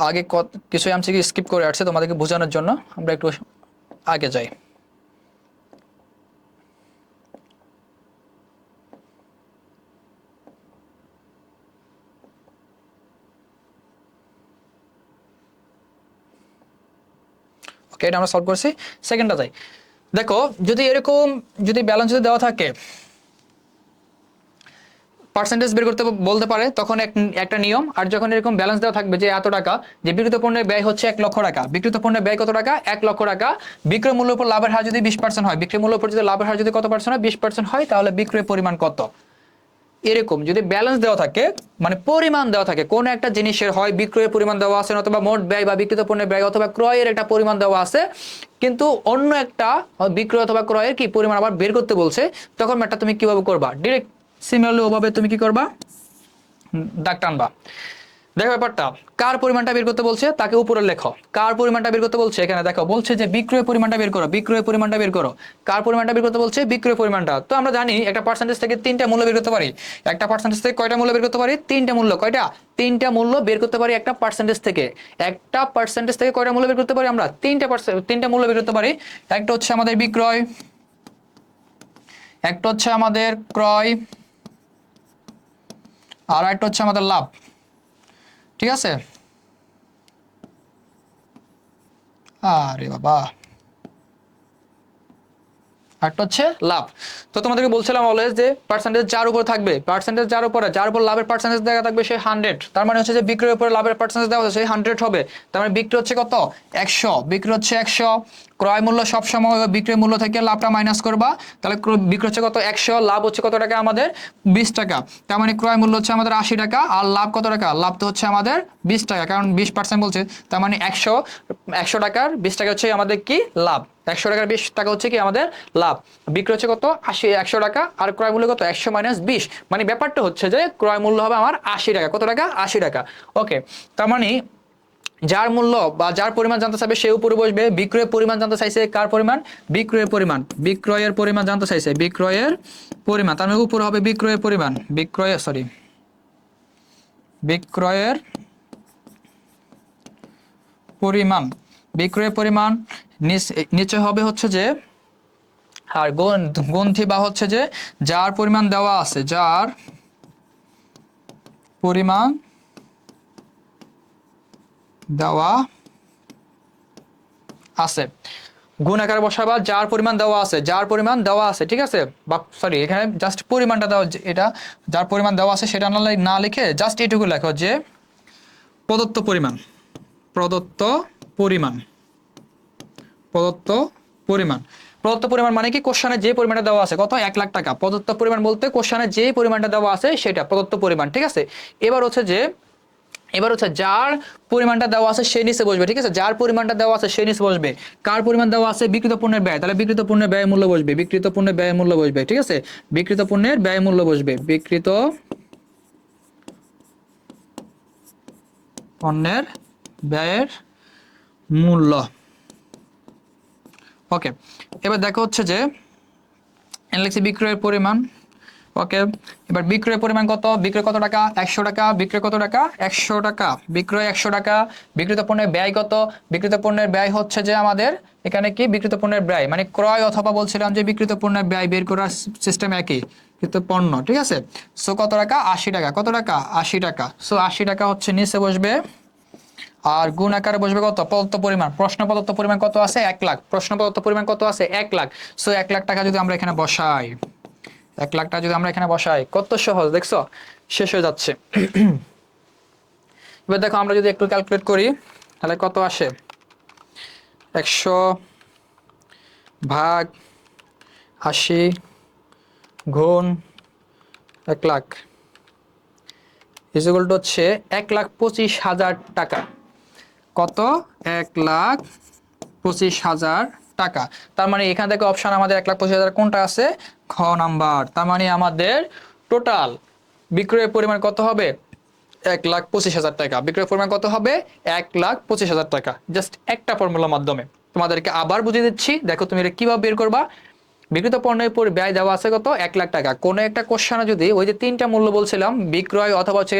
আগে কিছু এমসিকিউ স্কিপ করে আসছে তোমাদেরকে বোঝানোর জন্য, আমরা একটু আগে যাই। ওকে, এটা আমরা সলভ করছি, সেকেন্ডটা যাই। দেখো যদি এরকম যদি ব্যালেন্স যদি দেওয়া থাকে, পার্সেন্টেজ বের করতে বলতে পারে, তখন একটা নিয়ম, আর যখন এরকম ব্যালেন্স দেওয়া থাকবে যে এত টাকা, যে বিক্রিত পণ্যের ব্যয় হচ্ছে 1 লক্ষ টাকা, বিক্রিত পণ্যের ব্যয় কত টাকা 1 লক্ষ টাকা, বিক্রয় মূল্যের উপর লাভের হার যদি 20% হয়, বিক্রয় মূল্যের উপর যদি লাভের হার যদি কত পার্সেন্ট হয় 20% হয়, তাহলে বিক্রয়ের পরিমাণ কত। এরকম যদি ব্যালেন্স দেওয়া থাকে, মানে পরিমাণ দেওয়া থাকে, কোন একটা জিনিসের হয় বিক্রয়ের পরিমাণ দেওয়া আছে, অথবা মোট ব্যয় বা বিক্রিত পণ্যের ব্যয় অথবা ক্রয়ের একটা পরিমাণ দেওয়া আছে, কিন্তু অন্য একটা বিক্রয় অথবা ক্রয়ের কি পরিমাণ আবার বের করতে বলছে, তখন ম্যাটটা তুমি কিভাবে করবা, ডিরেক্ট সিমিলারলি ওভাবে তুমি কি করবা, দাগ টানবা। দেখো ব্যাপারটা, কার পরিমাণটা বের করতে বলছে তাকে উপরে লেখো, কার পরিমাণটা বের করতে বলছে, এখানে দেখো বলছে যে বিক্রয় পরিমাণটা বের করো, বিক্রয় পরিমাণটা বের করো, কার পরিমাণটা বের করতে বলছে, বিক্রয় পরিমাণটা। তো আমরা জানি একটা পার্সেন্টেজ থেকে 3টা মূল্য বের করতে পারি, একটা পার্সেন্টেজ থেকে কয়টা মূল্য বের করতে পারি, 3টা মূল্য, কয়টা 3টা মূল্য বের করতে পারি একটা পার্সেন্টেজ থেকে, একটা পার্সেন্টেজ থেকে কয়টা মূল্য বের করতে পারি আমরা, 3টা মূল্য বের করতে পারি। একটা হচ্ছে আমাদের বিক্রয়, একটা হচ্ছে আমাদের ক্রয়, আর একটা হচ্ছে আমাদের লাভ, ঠিক আছে। আরে বাবা, একটা হচ্ছে লাভ। তো তোমাদেরকে বলছিলাম অলওয়েজ যে পার্সেন্টেজ যার উপর থাকবে, পার্সেন্টেজ যার উপর লাভের পার্সেন্টেজ দেওয়া থাকবে সে 100, তার মানে হচ্ছে যে বিক্রয়ের উপরে লাভের পার্সেন্টেজ দেওয়া আছে সেই 100 হবে, তার মানে বিক্রি হচ্ছে কত 100, বিক্রি হচ্ছে 100, ক্রয় মূল্য সবসময় বিক্রয় মূল্য থেকে লাভটা মাইনাস করবা, তাহলে বিক্রয় হচ্ছে কত 100, লাভ হচ্ছে কত টাকা আমাদের 20 টাকা। তার মানে ক্রয় মূল্য হচ্ছে আমাদের 80 টাকা, আর লাভ কত টাকা, লাভ তো হচ্ছে আমাদের 20 টাকা, কারণ 20% বলছে। তার মানে 100 টাকার 20 টাকা হচ্ছে আমাদের কি লাভ, 100 টাকার 20 টাকা হচ্ছে কি আমাদের লাভ। বিক্রয় হচ্ছে কত 100 টাকা, আর ক্রয় মূল্য কত 100 মাইনাস 20, মানে ব্যাপারটা হচ্ছে যে ক্রয় মূল্য হবে আমার 80 টাকা। কত টাকা 80 টাকা। ওকে, তার মানে যার মূল্য বা যার পরিমাণ জানতে চাইবে সে উপরে বসবে। বিক্রয়ের পরিমাণ জানতে চাইছে, কার পরিমাণ, বিক্রয়ের পরিমাণ, বিক্রয়ের পরিমাণ জানতে চাইছে, বিক্রয়ের পরিমাণ, তার মানে উপরে হবে বিক্রয়ের পরিমাণ, বিক্রয়ের পরিমাণ, বিক্রয়ের পরিমাণ। নিচে হবে হচ্ছে যে আর গ্রন্থি বা হচ্ছে যে যার পরিমাণ দেওয়া আছে, যার পরিমাণ দেওয়া আছে, গুণ আকারে বসাবা যার পরিমাণ দেওয়া আছে, যার পরিমাণ দেওয়া আছে, ঠিক আছে। বা সরি, এখানে জাস্ট পরিমাণটা দেওয়া, এটা যার পরিমাণ দেওয়া আছে সেটা না লিখে জাস্ট এটুকু লেখো যে প্রদত্ত পরিমাণ, প্রদত্ত পরিমাণ, প্রদত্ত পরিমাণ। প্রদত্ত পরিমাণ মানে কি, কোশ্চেনে যে পরিমাণটা দেওয়া আছে কত 1 লাখ টাকা। প্রদত্ত পরিমাণ বলতে কোশ্চেনে যে পরিমাণটা দেওয়া আছে সেটা প্রদত্ত পরিমাণ, ঠিক আছে। এবার হচ্ছে যার পরিমাণটা দেওয়া আছে সে নিচে বসবে, ঠিক আছে। যার পরিমাণটা দেওয়া আছে সে নিচে বসবে। কার পরিমাণ দেওয়া আছে, বিক্রিত পণ্যের ব্যয়, তাহলে বিক্রিত পণ্যের ব্যয় মূল্য বসবে, বিক্রিত পণ্যের ব্যয় মূল্য বসবে, ঠিক আছে। বিক্রিত পণ্যের ব্যয় মূল্য বসবে, বিক্রিত পণ্যের ব্যয়ের মূল্য। ওকে, এবার দেখো হচ্ছে যে লিখছি বিক্রয়ের পরিমাণ। ওকে, এবার বিক্রয়ের পরিমাণ কত, বিক্রয় কত টাকা 100 টাকা, বিক্রয় কত টাকা 100 টাকা, বিক্রয় 100 টাকা। বিক্রিত পণ্যের ব্যয় কত, বিক্রিত পণ্যের ব্যয় হচ্ছে যে আমাদের এখানে কি বিক্রিত পণ্যের ব্যয় মানে ক্রয় অথবা বলছিলাম যে বিক্রিত পণ্যের ব্যয় বের করার সিস্টেম একই, কিন্তু পণ্য, ঠিক আছে। সো কত টাকা 80 টাকা, কত টাকা 80 টাকা। সো 80 টাকা হচ্ছে নিচে বসবে, আর গুণ আকারে বসবে কত প্রদত্ত পরিমাণ। প্রশ্ন প্রদত্ত পরিমাণ কত আছে 1 লাখ, প্রশ্ন প্রদত্ত পরিমাণ কত আছে 1 লাখ। সো 1 লাখ টাকা যদি আমরা এখানে বসাই, 1 লাখ টাকা যদি আমরা এখানে বসাই, কত সহজ দেখছো, শেষ হয়ে যাচ্ছে। এবার দেখো আমরা যদি একটু ক্যালকুলেট করি তাহলে কত আসে, 100 ভাগ 80 গুণ 1 লাখ ইকুয়াল টু হচ্ছে 1,25,000 টাকা। কত 1,25,000 টাকা। তার মানে এখান থেকে অপশন আমাদের 1,25,000 কোনটা আছে, খ নাম্বার। তার মানে আমাদের টোটাল বিক্রয়ের পরিমাণ কত হবে 1,25,000 টাকা। বিক্রয়ের পরিমাণ কত হবে 1,25,000 টাকা। জাস্ট একটা ফর্মুলার মাধ্যমে তোমাদেরকে আবার বুঝিয়ে দিচ্ছি, দেখো তুমি এটা কিভাবে বের করবা। বিক্রিত পণ্যের উপর ব্যয় দেওয়া আছে কত 1 লাখ টাকা। কোন একটা কোশ্চেনে যদি ওই যে তিনটা মূল্য বলছিলাম, বিক্রয় অথবা হচ্ছে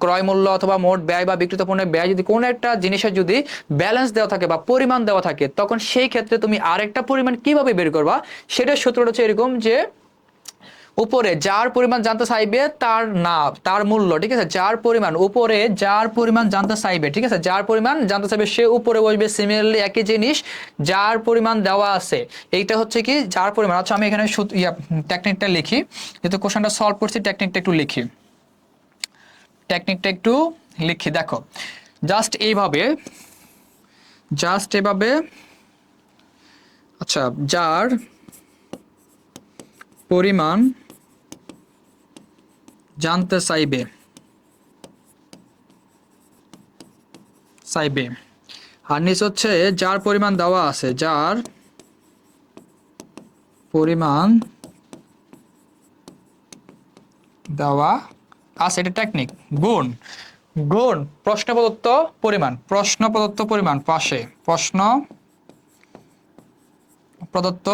ক্রয় মূল্য অথবা মোট ব্যয় বা বিক্রিত পণ্যের ব্যয়, যদি কোন একটা জিনিসের যদি ব্যালেন্স দেওয়া থাকে বা পরিমাণ দেওয়া থাকে, তখন সেই ক্ষেত্রে তুমি আরেকটা পরিমাণ কিভাবে বের করবা, সেটার সূত্রটা হচ্ছে এরকম যে উপরে যার পরিমাণ জানতে চাইবে তার তার মূল্য, ঠিক আছে। যার পরিমাণ উপরে, যার পরিমাণ জানতে চাইবে, ঠিক আছে, যার পরিমাণ জানতে চাইবে সে উপরে বসবে। সিমিলারলি একই জিনিস, যার পরিমাণ দেওয়া আছে এইটা হচ্ছে কি যার পরিমাণ। আচ্ছা আমি এখানে টেকনিকটা লিখি, যেহেতু কোশ্চেনটা সলভ করছি টেকনিকটা একটু লিখি, দেখো জাস্ট এইভাবে, আচ্ছা যার পরিমাণ জানতে চাইবে আর নিচে হচ্ছে যার পরিমাণ দেওয়া আছে, যার পরিমাণ দেওয়া আছে, এটা টেকনিক। গুণ প্রশ্ন প্রদত্ত পরিমাণ, পাশে প্রশ্ন প্রদত্ত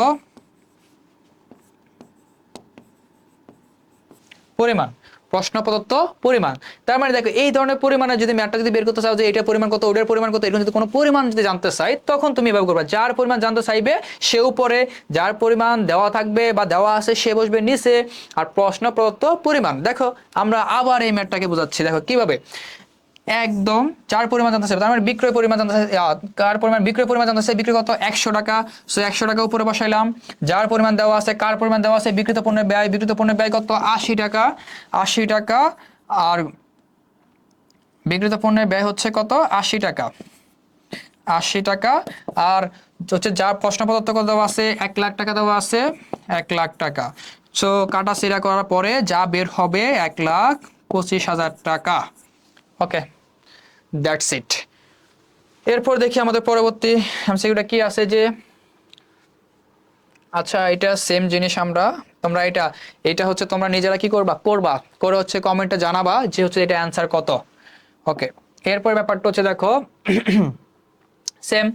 পরিমাণ, তার মানে দেখো এই ধরনের পরিমাণে যদি ম্যাথটা যদি বের করতে চাও যে এটা পরিমাণ কত ওটার পরিমাণ কত, এরকম যদি কোনো পরিমাণ যদি জানতে চাই তখন তুমি এভাবে করবে, যার পরিমাণ জানতে চাইবে সে উপরে, যার পরিমাণ দেওয়া থাকবে বা দেওয়া আছে সে বসবে নিচে, আর প্রশ্ন প্রদত্ত পরিমাণ। দেখো আমরা আবার এই ম্যাথটাকে বোঝাচ্ছি, দেখো কিভাবে একদম যার পরিমাণ জানতে চাইবে, তার মানে বিক্রয় পরিমাণ জানতে চাই, বিক্রয় পরিমাণ জানতে চাই, বিক্রি কত 100 টাকা। সো 100 টাকা উপরে বসাইলাম, যার পরিমাণ দেওয়া আছে, কার পরিমাণ দেওয়া আছে, বিক্রিত পণ্যের ব্যয় কত 80 টাকা, আর বিক্রিত পণ্যের ব্যয় হচ্ছে কত 80 টাকা, টাকা। আর হচ্ছে যা প্রশ্নপত্র কত দেওয়া আছে 1 লাখ টাকা দেওয়া আছে, 1 লাখ টাকা। সো কাটা সিরা করার পরে যা বের হবে 1,25,000 টাকা। ওকে, দ্যাটস ইট। এরপর দেখি আমাদের পরবর্তী এমসিকিউটা কি আছে যে, আচ্ছা এটা সেম জিনিস আমরা, তোমরা এটা হচ্ছে তোমরা নিজেরা কি করবা করে হচ্ছে কমেন্টে জানাবা যে হচ্ছে এটা অ্যান্সার কত। ওকে, এরপর ব্যাপারটা হচ্ছে দেখো সেম,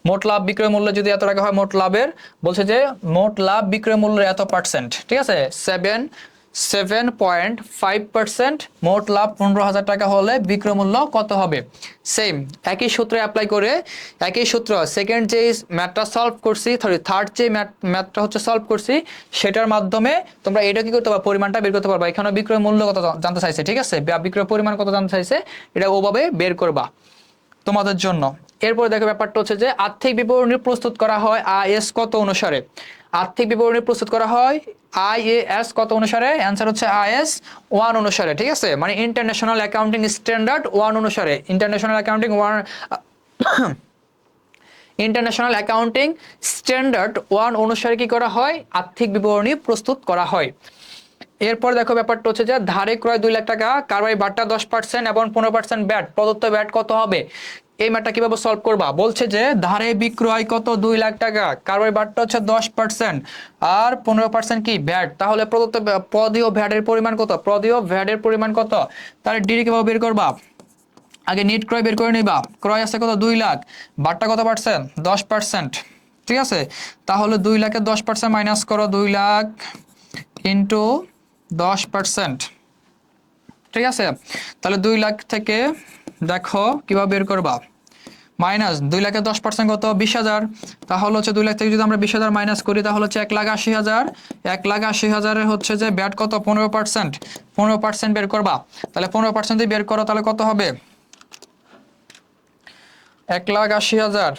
মোট লাভ বিক্রয় মূল্য যদি এত টাকা হয়, মোট লাভের বলছে যে মোট লাভ বিক্রয় মূল্যের এত পার্সেন্ট, ঠিক আছে 7.5%। মোট লাভ 15,000 টাকা হলে বিক্রয় মূল্য কত হবে। সেম একই সূত্রে অ্যাপ্লাই করে, একই সূত্র সেকেন্ড যে ম্যাথটা সলভ করছি, থার্ড যে ম্যাথটা হচ্ছে সলভ করছি, সেটার মাধ্যমে তোমরা এটা কি করতে পারো, পরিমাণটা বের করতে পারবা। এখানে বিক্রয় মূল্য কত জানতে চাইছে, ঠিক আছে, বিক্রয় পরিমাণ কত জানতে চাইছে, এটা ওভাবে বের করবা তোমাদের জন্য। এরপরে দেখো ব্যাপারটা হচ্ছে যে আর্থিক বিবরণী প্রস্তুত করা হয় আইএস কত অনুসারে। আর্থিক বিবরণী প্রস্তুত করা হয় আইএএস কত অনুসারে, অ্যান্সার হচ্ছে আইএস 1 অনুসারে, ঠিক আছে, মানে ইন্টারন্যাশনাল অ্যাকাউন্টিং স্ট্যান্ডার্ড 1 অনুসারে। ইন্টারন্যাশনাল অ্যাকাউন্টিং 1 অনুসারে কি করা হয়, আর্থিক বিবরণী প্রস্তুত করা হয়। এরপর দেখো ব্যাপারটা হচ্ছে যে ধারে ক্রয় 2 লাখ টাকা, কারবারি বাট্টা 10% এবং 15% ব্যাট, প্রদত্ত ব্যাট কত হবে। এই ম্যাটটা কিভাবে সলভ করবা, বলছে যে ধারে বিক্রয় কত 2 লাখ টাকা, কারবারি বাট্টা হচ্ছে 10% আর 15% কি ব্যাট, তাহলে প্রদত্ত প্রদেয় ভ্যাটের পরিমাণ কত, প্রদেয় ভ্যাটের পরিমাণ কত, তাহলে ডিডি কিভাবে বের করবা, আগে নিট ক্রয় বের করে নিবা। ক্রয় আছে কত 2 লাখ, বাট্টা কত পার্সেন্ট 10%, ঠিক আছে, তাহলে 2 লাখের 10% মাইনাস করো, 2 লাখ ইন্টু 10%, ঠিক আছে, তাহলে 2 লাখ থেকে দেখো কিভাবে বের করবা, মাইনাস 2 লাখের 10% কত 20,000, তাহলে হচ্ছে 2 লাখ থেকে যদি আমরা 20,000 মাইনাস করি তাহলে হচ্ছে 1,80,000, 1,80,000 হচ্ছে যে ব্যাট কত 15%, 15% বের করবা, তাহলে 15% দিয়ে বের করো তাহলে কত হবে 1,80,000,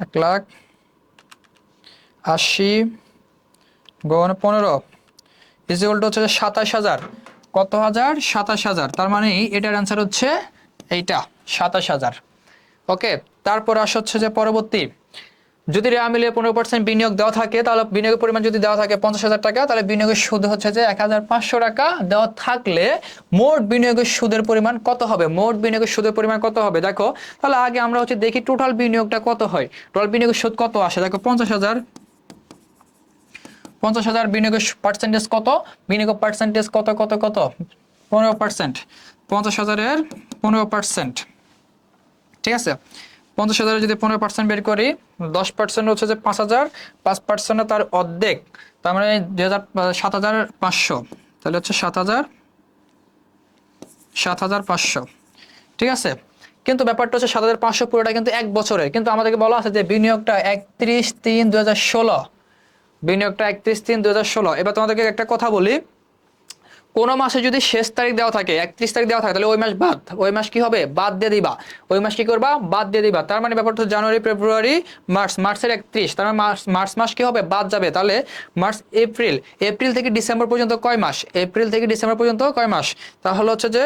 1,80,000 গুণ 15 ইকুয়াল টু হচ্ছে 27,000, কত হাজার 27,000, তার মানে এটার অ্যান্সার হচ্ছে এইটা 27,000। ওকে, তারপর আসা হচ্ছে যে পরবর্তী, যদি রেওয়া মিলিয়ে 15% বিনিয়োগ দেওয়া থাকে, তাহলে বিনিয়োগের পরিমাণ যদি দেওয়া থাকে 50,000 টাকা, তাহলে বিনিয়োগের সুদ হচ্ছে যে 1,500 টাকা দেওয়া থাকলে মোট বিনিয়োগের সুদের পরিমাণ কত হবে, মোট বিনিয়োগের সুদের পরিমাণ কত হবে। দেখো তাহলে আগে আমরা হচ্ছে দেখি টোটাল বিনিয়োগটা কত হয়, টোটাল বিনিয়োগের সুদ কত আসে। দেখো 50,000 বিনিয়োগের পার্সেন্টেজ কত, বিনিয়োগ পার্সেন্টেজ কত কত কত 15%, 50,000-এর 15%, ঠিক আছে, 50,000 যদি 15% বের করি, 10% হচ্ছে যে 5,000, 5% তার অর্ধেক, তার মানে 7,500, তাহলে হচ্ছে 7,500, ঠিক আছে। কিন্তু ব্যাপারটা হচ্ছে 7,500 পুরোটা কিন্তু 1 বছরের, কিন্তু আমাদেরকে বলা আছে যে বিনিয়োগটা 31/3/2016, বিনিয়োগটা 31/3/2016। এবার তোমাদেরকে একটা কথা বলি, কোনো মাসে যদি শেষ তারিখ দেওয়া থাকে 31 তারিখ দেওয়া থাকে, তাহলে ওই মাস বাদ, ওই মাস কি হবে বাদ দিয়ে দিবা, ওই মাস কি করবা বাদ দিয়ে দিবা। তার মানে ব্যাপারটা জানুয়ারি ফেব্রুয়ারি মার্চ, মার্চের 31, তার মানে মার্চ মাস কি হবে বাদ যাবে, তাহলে মার্চ এপ্রিল, এপ্রিল থেকে ডিসেম্বর পর্যন্ত কয় মাস, এপ্রিল থেকে ডিসেম্বর পর্যন্ত কয় মাস, তাহলে হচ্ছে যে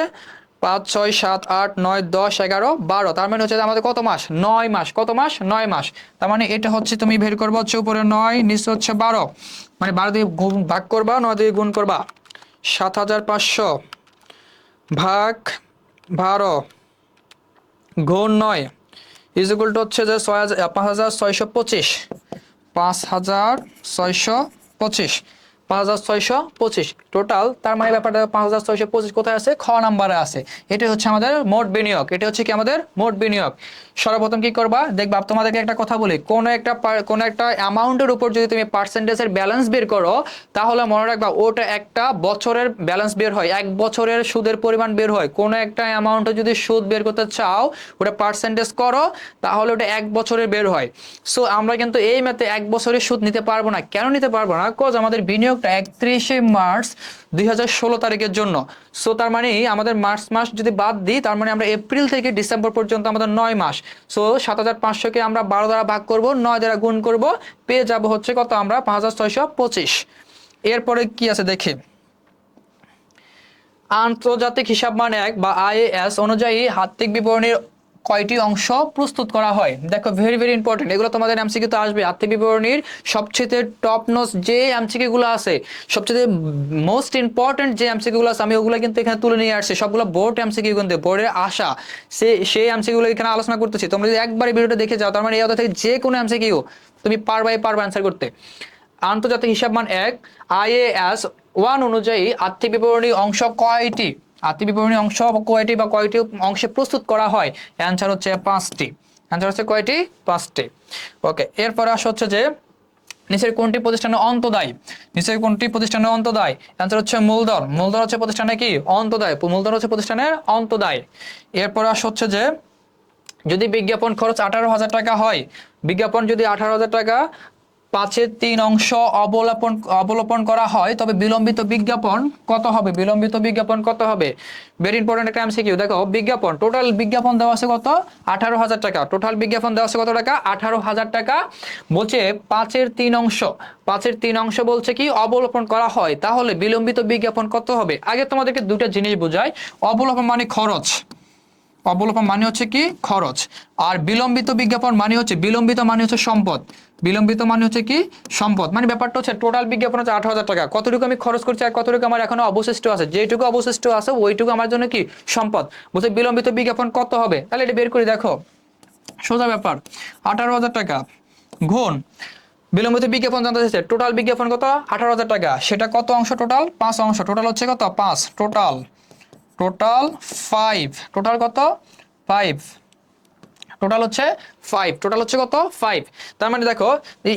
5 6 7 8 9 10 11 12, তার মানে হচ্ছে আমাদের কত মাস 9 মাস, কত মাস 9 মাস। তার মানে এটা হচ্ছে তুমি বের করবা হচ্ছে উপরে 9 নিচে হচ্ছে 12, মানে 12 দিয়ে ভাগ করবা, 9 দিয়ে গুণ করবা, 7,500 ভাগ 12 গুণ 9 ইজ ইকুয়াল টু হচ্ছে যে 5,625, 5,625, 5,625 টোটাল। তার মানে ব্যাপারটা 5,625 কোথায় আছে, খ নাম্বারে আছে। এটা হচ্ছে আমাদের মোট বিনিয়োগ, এটা হচ্ছে কি আমাদের মোট বিনিয়োগ। সর্বপ্রথম কি করবা, দেখবা তোমাদেরকে একটা কথা বলি, কোন একটা অ্যামাউন্টের উপর যদি তুমি পার্সেন্টেজের ব্যালেন্স বের করো, তাহলে মনে রাখবা ওটা একটা বছরের ব্যালেন্স বের হয়, 1 বছরের সুদের পরিমাণ বের হয়। কোন একটা অ্যামাউন্টে যদি সুদ বের করতে চাও ওটা পার্সেন্টেজ করো, তাহলে ওটা 1 বছরের বের হয়। সো আমরা কিন্তু এই ম্যাথে 1 বছরের সুদ নিতে পারবো না। কেন নিতে পারবো না, কজ আমাদের বিনিয়োগটা 31শে মার্চ 2016 তারিখের জন্য। সো তার মানে আমাদের মার্চ মাস যদি বাদ দিই, তার মানে আমরা এপ্রিল থেকে ডিসেম্বর পর্যন্ত আমাদের 9 মাস। সো 7,500 কে আমরা 12 দ্বারা ভাগ করব, 9 দ্বারা গুণ করব, পেয়ে যাব হচ্ছে কত আমরা 5,625। এরপরে কি আছে দেখি, আন্তর্জাতিক হিসাব মান 1 বা আইএএস অনুযায়ী আর্থিক বিবরণীর কয়টি অংশ প্রস্তুত করা হয়? দেখো ভেরি ভেরি ইম্পর্টেন্ট, এগুলো তোমাদের এমসিকিউ তো আসবে। আর্থিক বিবরণীর সবচেয়ে টপ নোটস যে এমসিকিউ গুলো আছে, সবচেয়ে মোস্ট ইম্পর্টেন্ট যে এমসিকিউ গুলো আছে, আমি ওগুলো কিন্তু এখানে তুলে নিয়ে আসছি। সবগুলো বোর্ড এমসিকিউ, কিন্তু বোর্ডের আশা সেই এমসিকিউ গুলো এখানে আলোচনা করতেছি। তোমরা যদি একবার ভিডিওটা দেখে যাও, তার মানে এই অধ্যায় থেকে যে কোনো এমসিকিউ তুমি পারবাই অ্যান্সার করতে। আন্তর্জাতিক হিসাব মান 1 আইএএস 1 অনুযায়ী আর্থিক বিবরণী অংশ কয়টি? আর্থিক বিবরণী অংশ কয়টি বা কয়টি অংশে প্রস্তুত করা হয়? অ্যান্সার হচ্ছে 5টি। অ্যান্সার হচ্ছে কয়টি? 5টি। ওকে, এরপরে আসা হচ্ছে যে নিচের কোনটি প্রতিষ্ঠানের অন্তদায়? নিচের কোনটি প্রতিষ্ঠানের অন্তদায়? অ্যান্সার হচ্ছে মূলধন। মূলধন হচ্ছে প্রতিষ্ঠানের কি? অন্তদায়। মূলধন হচ্ছে প্রতিষ্ঠানের অন্তদায়। এরপর আসা হচ্ছে যে যদি বিজ্ঞাপন খরচ 18,000 টাকা হয়, বিজ্ঞাপন যদি 18,000 টাকা 5/3 অংশ অবলোপন করা হয়, তবে বিলম্বিত বিজ্ঞাপন কত হবে? বিলম্বিত বিজ্ঞাপন কত হবে? ভেরি ইম্পর্টেন্ট একটা এমসিকিউ। দেখো বিজ্ঞাপন, টোটাল বিজ্ঞাপন দেওয়া আছে কত? 18,000 টাকা। টোটাল বিজ্ঞাপন দেওয়া আছে কত টাকা? 18,000 টাকা। বলছে 5/3 অংশ, 5/3 অংশ বলছে কি অবলোপন করা হয়, তাহলে বিলম্বিত বিজ্ঞাপন কত হবে? আগে তোমাদেরকে দুটো জিনিস বোঝাই। অবলোপন মানে খরচ, অবলোপন মানে হচ্ছে কি? খরচ। আর বিলম্বিত বিজ্ঞাপন মানে হচ্ছে, বিলম্বিত মানে হচ্ছে সম্পদ। বিলম্বিত মানে হচ্ছে কি? সম্পদ। মানে ব্যাপারটা হচ্ছে টোটাল বিজ্ঞাপন হচ্ছে 18,000 টাকা, কতটুকু আমি খরচ করছি আর কতটুকু আমার এখনো অবশিষ্ট আছে, যেটুকু অবশিষ্ট আছে ওইটুকু আমার জন্য কি? সম্পদ। বলছে বিলম্বিত বিজ্ঞাপন কত হবে, তাহলে এটা বের করে দেখো, সোজা ব্যাপার। 18,000 টাকা গুণ বিলম্বিত বিজ্ঞাপন জানতে চাইছে, টোটাল বিজ্ঞাপন কত? 18,000 টাকা। সেটা কত অংশ? টোটাল 5 অংশ। টোটাল হচ্ছে কত? 5। Total total 5। টোটাল কত? 5। টোটাল হচ্ছে 5। টোটাল হচ্ছে কত? 5। তার মানে দেখো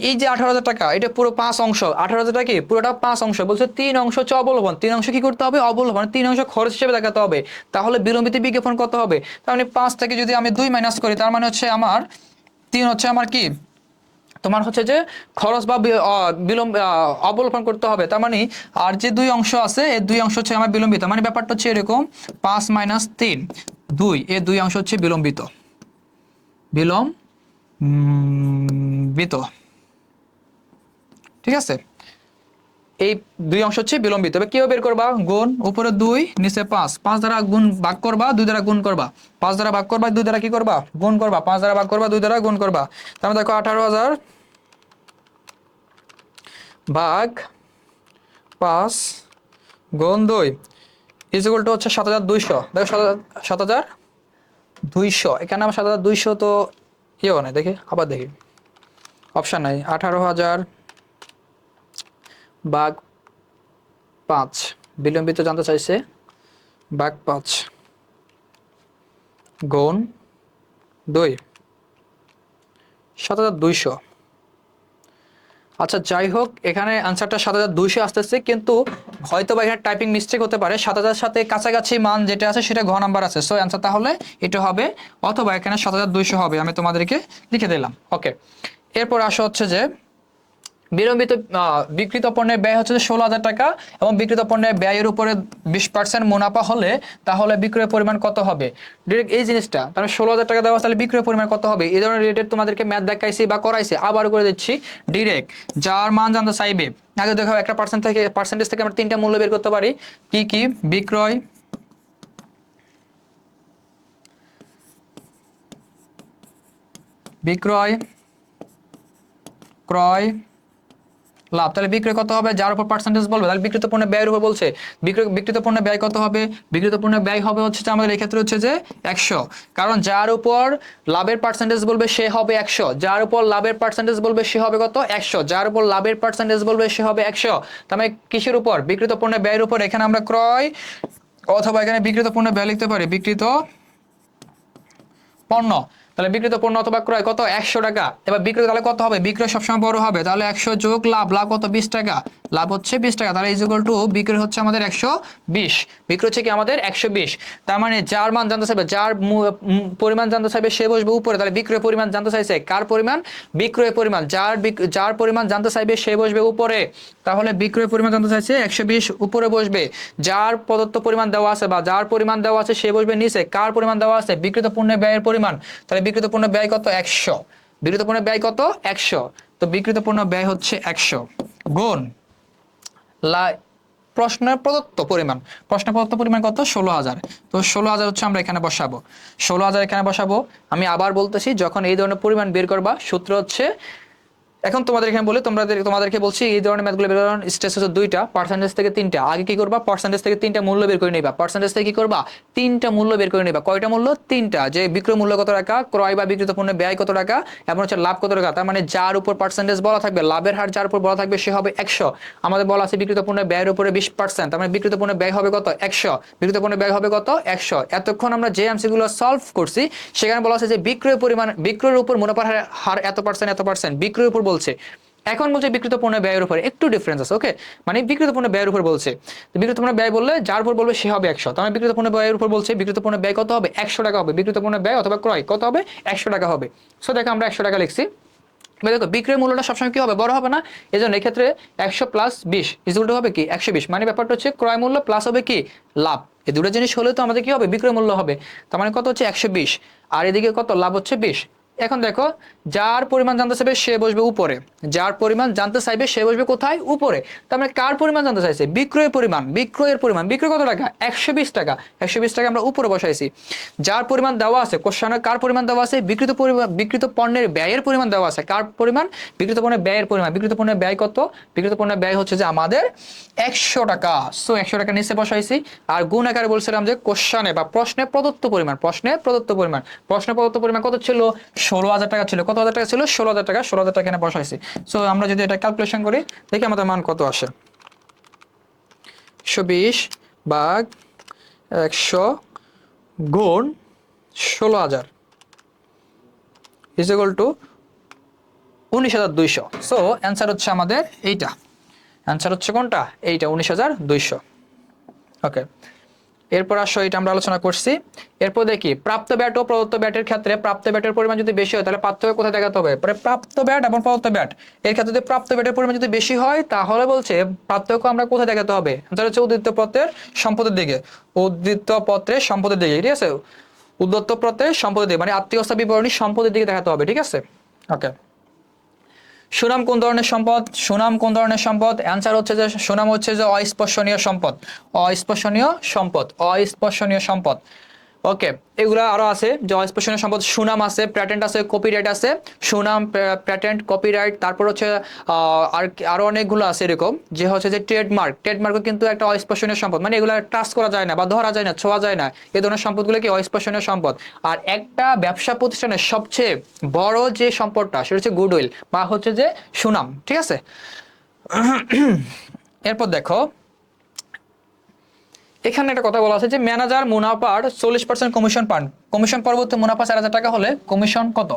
এই যে 18,000 টাকা, এটা পুরো 5 অংশ। 18,000 টাকা কি? পুরোটা 5 অংশ। বলছে 3 অংশ হচ্ছে অবলম্বন। 3 অংশ কি করতে হবে? অবলম্বন। 3 অংশ খরচ হিসেবে দেখাতে হবে। তাহলে বিলম্বিত বিজ্ঞাপন কত হবে? তার মানে 5 থেকে যদি আমি 2 মাইনাস করি, তার মানে হচ্ছে আমার 3 হচ্ছে আমার কি? তোমার হচ্ছে যে খরচ বা বিলম্ব অবলোপন করতে হবে। তার মানে আর যে 2 অংশ আছে, এই 2 অংশ হচ্ছে আমার বিলম্বিত। মানে ব্যাপারটা হচ্ছে এরকম, 5 মাইনাস 3 2, এই 2 অংশ হচ্ছে বিলম্বিত। বিলম্বিত, ঠিক আছে? এই 2 অংশ হচ্ছে বিলম্বিত। এবার কিভাবে বের করবা? গুণ, উপরে 2 নিচে 5, 5 দ্বারা গুণ ভাগ করবা, 2 দ্বারা গুণ করবা। 5 দ্বারা ভাগ করবা, 2 দ্বারা কি করবা? গুণ করবা। 5 দ্বারা ভাগ করবা, 2 দ্বারা গুণ করবা। তাহলে দেখো 18,000 ভাগ 5 গুণ 2 ইজ ইকুয়াল টু হচ্ছে 7,200। দেখো 7,200, এখানে আমার 7,200 তো ইয়েও নাই, দেখি আবার দেখি, অপশন নাই। 18,000 ভাগ 5, বিলম্বিত জানতে চাইছে, ভাগ 5 গুণ 2, 7,200। আচ্ছা যাই হোক, এখানে আনসারটা 7,200 আসতেছে, কিন্তু হয়তো বা এখানে টাইপিং মিস্টেক হতে পারে। 7,000 সাথে কাছাকাছি মান যেটা আছে সেটা ঘ নাম্বার আছে, সো অ্যান্সার তাহলে এটা হবে, অথবা এখানে 7,200 হবে। আমি তোমাদেরকে লিখে দিলাম। ওকে, এরপর আসা হচ্ছে যে বিলম্বিত বিক্রিত পণ্যের ব্যয় হচ্ছে 16,000 টাকা, এবং বিক্রিত পণ্যের ব্যয়ের উপরে 20% মুনাফা হলে তাহলে বিক্রয়ের পরিমাণ কত হবে? ডিরেক্ট এই জিনিসটা, তাহলে 16,000 টাকা দেওয়া, তাহলে বিক্রয়ের পরিমাণ কত হবে? এই ধরনের রিলেটেড তোমাদেরকে ম্যাথ দেখাইছি বা করাইছি, আবার করে দিচ্ছি ডিরেক্ট। যার মান জানতে চাইবে, আগে দেখো একটা পার্সেন্টেজ থেকে আমরা 3টা মূল্য বের করতে পারি। কি কি? বিক্রয়, বিক্রয়, ক্রয়, লাভ। তাহলে বিক্রয় কত হবে? যার উপর পার্সেন্টেজ বলবে, তাহলে বিক্রিত পণ্যের ব্যয়ের উপর বলছে, বিক্রিত পণ্যের ব্যয় কত হবে? বিক্রিত পণ্যের ব্যয় হবে হচ্ছে যে আমাদের এই ক্ষেত্রে হচ্ছে যে 100, কারণ যার উপর লাভের পার্সেন্টেজ বলবে সে হবে 100। যার উপর লাভের পার্সেন্টেজ বলবে সে হবে কত? 100। যার উপর লাভের পার্সেন্টেজ বলবে সে হবে 100। তার মানে কিসের উপর? বিক্রিত পণ্যের ব্যয়ের উপর। এখানে আমরা ক্রয় অথবা এখানে বিক্রিত পণ্যের ব্যয় লিখতে পারি, বিক্রিত পণ্য। তাহলে বিক্রিত পণ্য অথবা ক্রয় কত? 100 টাকা। এবার বিক্রিত তাহলে কত হবে? বিক্রয় সবসময় বড় হবে, তাহলে 100 যোগ লাভ, লাভ কত? 20 টাকা। লাভ হচ্ছে 20 টাকা, তাহলে ইজ ইকুয়াল টু বিক্রয় হচ্ছে আমাদের 120। বিক্রয় হচ্ছে কি আমাদের 120। তার মানে যার মান জানতে চাইবে, যার পরিমাণ জানতে চাইবে সে বসবে উপরে। তাহলে বিক্রয় পরিমাণ জানতে চাইছে, কার পরিমাণ? বিক্রয় পরিমাণ। যার পরিমাণ জানতে চাইবে সে বসবে উপরে। তাহলে বিক্রয় পরিমাণ জানতে চাইছে 120, উপরে বসবে। যার প্রদত্ত পরিমাণ দেওয়া আছে বা যার পরিমাণ দেওয়া আছে সে বসবে নিচে। কার পরিমাণ দেওয়া আছে? বিক্রিত পণ্যের ব্যয়ের পরিমাণ। তাহলে বিক্রিত পণ্য ব্যয় কত? 100। বিক্রিত পণ্য ব্যয় কত? 100। তো বিক্রিত পণ্য ব্যয় হচ্ছে 100 গুণ প্রশ্নের প্রদত্ত পরিমাণ। প্রশ্নের প্রদত্ত পরিমাণ কত? 16,000। তো 16,000 হচ্ছে আমরা এখানে বসাবো, 16,000 এখানে বসাবো। আমি আবার বলতেছি, যখন এই ধরনের পরিমাণ বের করবা, সূত্র হচ্ছে, এখন তোমাদের এখানে বলি, তোমাদেরকে বলছি এই ধরনের ম্যাথগুলো বের করার স্টেজ হচ্ছে দুইটা, পার্সেন্টেজ থেকে তিনটা। আগে কি করবা? পার্সেন্টেজ থেকে তিনটা মূল্য বের করে নিবা। পার্সেন্টেজ থেকে কি করবা? তিনটা মূল্য বের করে নিবা। কয়টা মূল্য? তিনটা। যে বিক্রয় মূল্য কত টাকা, ক্রয় বা বিক্রিত পণ্যের ব্যয় কত টাকা, এবং হচ্ছে লাভ কত টাকা। তার মানে যার উপর পার্সেন্টেজ বলা থাকবে, লাভের হার যার উপর বলা থাকবে সে হবে 100। আমাদের বলা আছে বিক্রিত পণ্যের ব্যয়ের উপরে 20%, তার মানে বিক্রিত পণ্যের ব্যয় হবে কত? 100। বিক্রিত পণ্যের ব্যয় হবে কত? 100। এতক্ষণ আমরা যে এমসি গুলো সলভ করছি সেখানে বলা আছে যে বিক্রয় পরিমাণ, বিক্রয়ের উপর মুনাফার হার এত পার্সেন্ট, এত পার্সেন্ট বিক্রয়ের উপর বলছে। এখন বলছে বিক্রিত পণ্যের ব্যয়ের উপরে, একটু ডিফারেন্স আছে, ওকে। মানে বিক্রিত পণ্যের ব্যয়ের উপর বলছে, বিক্রিত পণ্যের ব্যয় বললে যার উপর বলবে সে হবে 100। তার মানে বিক্রিত পণ্যের ব্যয়ের উপর বলছে, বিক্রিত পণ্যের ব্যয় কত হবে? 100 টাকা হবে। বিক্রিত পণ্যের ব্যয় অথবা ক্রয় কত হবে? 100 টাকা হবে। সো দেখো আমরা 100 টাকা লিখছি। দেখো বিক্রয় মূল্যটা সবসময় কি হবে? বড় হবে না? এই জন্য এক্ষেত্রে 100 প্লাস 20 ইকুয়াল টু হবে কি? 120। মানে ব্যাপারটা হচ্ছে ক্রয় মূল্য প্লাস হবে কি? লাভ। এই দুটো জিনিস হলে তো আমাদের কি হবে? বিক্রয় মূল্য হবে। তার মানে কত হচ্ছে? 120। আর এদিকে কত? লাভ হচ্ছে 20। এখন দেখো, যার পরিমাণ জানতে চাইবে সে বসবে উপরে, যার পরিমাণ জানতে চাইবে সে বসবে কোথায়? উপরে। তার মানে কার পরিমাণ জানতে চাইছে? বিক্রয়ের পরিমাণ। বিক্রয়ের পরিমাণ, বিক্রয় কত টাকা? 120 টাকা। 120 টাকা আমরা উপরে বসাইছি। যার পরিমাণ দেওয়া আছে কোশ্চেনে, কার পরিমাণ দেওয়া আছে? বিক্রিত পরিমাণ, বিক্রিত পণ্যের ব্যয়ের পরিমাণ দেওয়া আছে। কার পরিমাণ? বিক্রিত পণ্যের ব্যয়ের পরিমাণ। বিক্রিত পণ্যের ব্যয় কত? বিক্রিত পণ্যের ব্যয় হচ্ছে যে আমাদের 100 টাকা। সো 100 টাকা নিচে বসাইছি। আর গুণ আকারে বলছিলাম যে কোশ্চেনে বা প্রশ্নে প্রদত্ত পরিমাণ, প্রশ্নে প্রদত্ত পরিমাণ, প্রশ্নে প্রদত্ত পরিমাণ কত ছিল? 16,000 টাকা ছিল। কত হাজার টাকা ছিল? 16,000 টাকা। 16,000 টাকা এখানে বসাইছি। সো আমরা যদি এটা ক্যালকুলেশন করি, দেখি আমাদের মান কত আসে। 120 ভাগ 100 গুণ 16,000 is equal to 19,200। So answer হচ্ছে আমাদের এইটা। অ্যান্সার হচ্ছে কোনটা? এইটা, 19,200। ওকে, এরপর আসো, এটা আমরা আলোচনা করছি। এরপর দেখি প্রাপ্ত ব্যাট ও প্রদত্ত ব্যাটের ক্ষেত্রে প্রাপ্ত ব্যাটের পরিমাণ যদি বেশি হয় তাহলে পার্থক্য কোথায় দেখাতে হবে? পরে প্রাপ্ত ব্যাট এবং প্রদত্ত ব্যাট এর ক্ষেত্রে যদি প্রাপ্ত ব্যাটের পরিমাণ যদি বেশি হয় তাহলে বলছে পার্থক্য আমরা কোথায় দেখাতে হবে? এটা হচ্ছে উদ্বৃত্ত পত্রের সম্পদের দিকে, উদ্বৃত্ত পত্রের সম্পদের দিকে, ঠিক আছে? উদ্বৃত্ত পত্রের সম্পদের দিকে মানে আর্থিক অবস্থা বিবরণী সম্পদের দিকে দেখাতে হবে, ঠিক আছে? ওকে, সুনাম কোন ধরনের সম্পদ? সুনাম কোন ধরনের সম্পদ? অ্যান্সার হচ্ছে যে সুনাম হচ্ছে যে অস্পর্শনীয় সম্পদ। অস্পর্শনীয় সম্পদ, অস্পর্শনীয় সম্পদ। ওকে, এগুলা আরো আছে যে অস্পর্শনীয় সম্পদ। সুনাম আছে, প্যাটেন্ট আছে, কপিরাইট আছে। সুনাম, প্যাটেন্ট, কপিরাইট, তারপর হচ্ছে আর আরো অনেকগুলো আছে এরকম, যে হচ্ছে যে ট্রেডমার্ক। ট্রেডমার্কও কিন্তু একটা অস্পর্শনীয় সম্পদ, মানে এগুলো টাচ করা যায় না বা ধরা যায় না, ছোঁয়া যায় না। এই ধরনের সম্পদগুলো কি? অস্পর্শনীয় সম্পদ। আর একটা ব্যবসা প্রতিষ্ঠানের সবচেয়ে বড় যে সম্পদটা সেটা হচ্ছে গুডউইল বা হচ্ছে যে সুনাম, ঠিক আছে? এরপর দেখো, এখানে একটা কথা বলা আছে যে ম্যানেজার মুনাফার 40% কমিশন পান। কমিশন পরবর্তী মুনাফা 4,000 টাকা হলে কমিশন কত?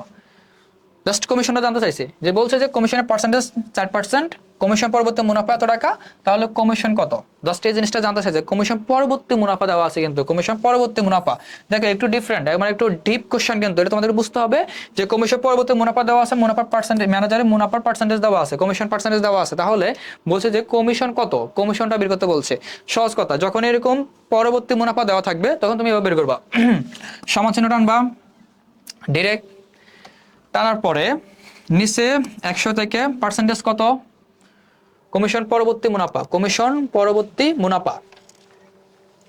জাস্ট কমিশনটা জানতে চাইছে, যে বলছে যে কমিশনের পার্সেন্টেজ 4%, কমিশন পরবর্তী মুনাফা এত টাকা, তাহলে কমিশন কত? জাস্ট এই জিনিসটা জানতে চাইছে। কমিশন পরবর্তী মুনাফা দেওয়া আছে, কিন্তু কমিশন পরবর্তী মুনাফা দেখো একটু ডিফারেন্ট, মানে একটু ডিপ কোশ্চেন, কিন্তু এটা তোমাদের বুঝতে হবে যে কমিশন পরবর্তী মুনাফা দেওয়া আছে, মুনাফার পার্সেন্টেজ, ম্যানেজারের মুনাফার পার্সেন্টেজ দেওয়া আছে, কমিশন পার্সেন্টেজ দেওয়া আছে, তাহলে বলছে যে কমিশন কত? কমিশনটা বের করতে বলছে। সহজ কথা, যখন এরকম পরবর্তী মুনাফা দেওয়া থাকবে তখন তুমি এভাবে বের করবা, সমান চিহ্ন টানবা ডিরেক্ট, টানার পরে নিচে 100 থেকে পার্সেন্টেজ কত? কমিশন পরবর্তী মুনাফা, কমিশন পরবর্তী মুনাফা।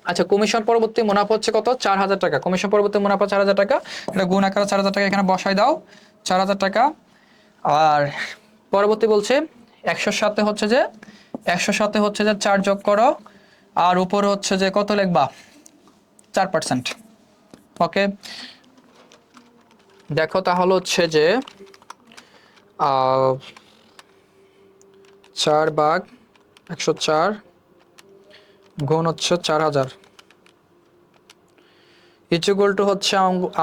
আচ্ছা, কমিশন পরবর্তী মুনাফা হচ্ছে কত? 4,000 টাকা। কমিশন পরবর্তী মুনাফা 4,000 টাকা, এটা গুণ আকারে 4,000 টাকা এখানে বসাই দাও, 4,000 টাকা। আর পরবর্তী বলছে 100 সাথে হচ্ছে যে 100 সাথে হচ্ছে যে 4 যোগ করো, আর উপরে হচ্ছে যে কত লিখবা? 4%। ওকে, দেখো তাহলে হচ্ছে যে 4 ভাগ 104 গুণ হচ্ছে 4,000 ইকুয়াল টু হচ্ছে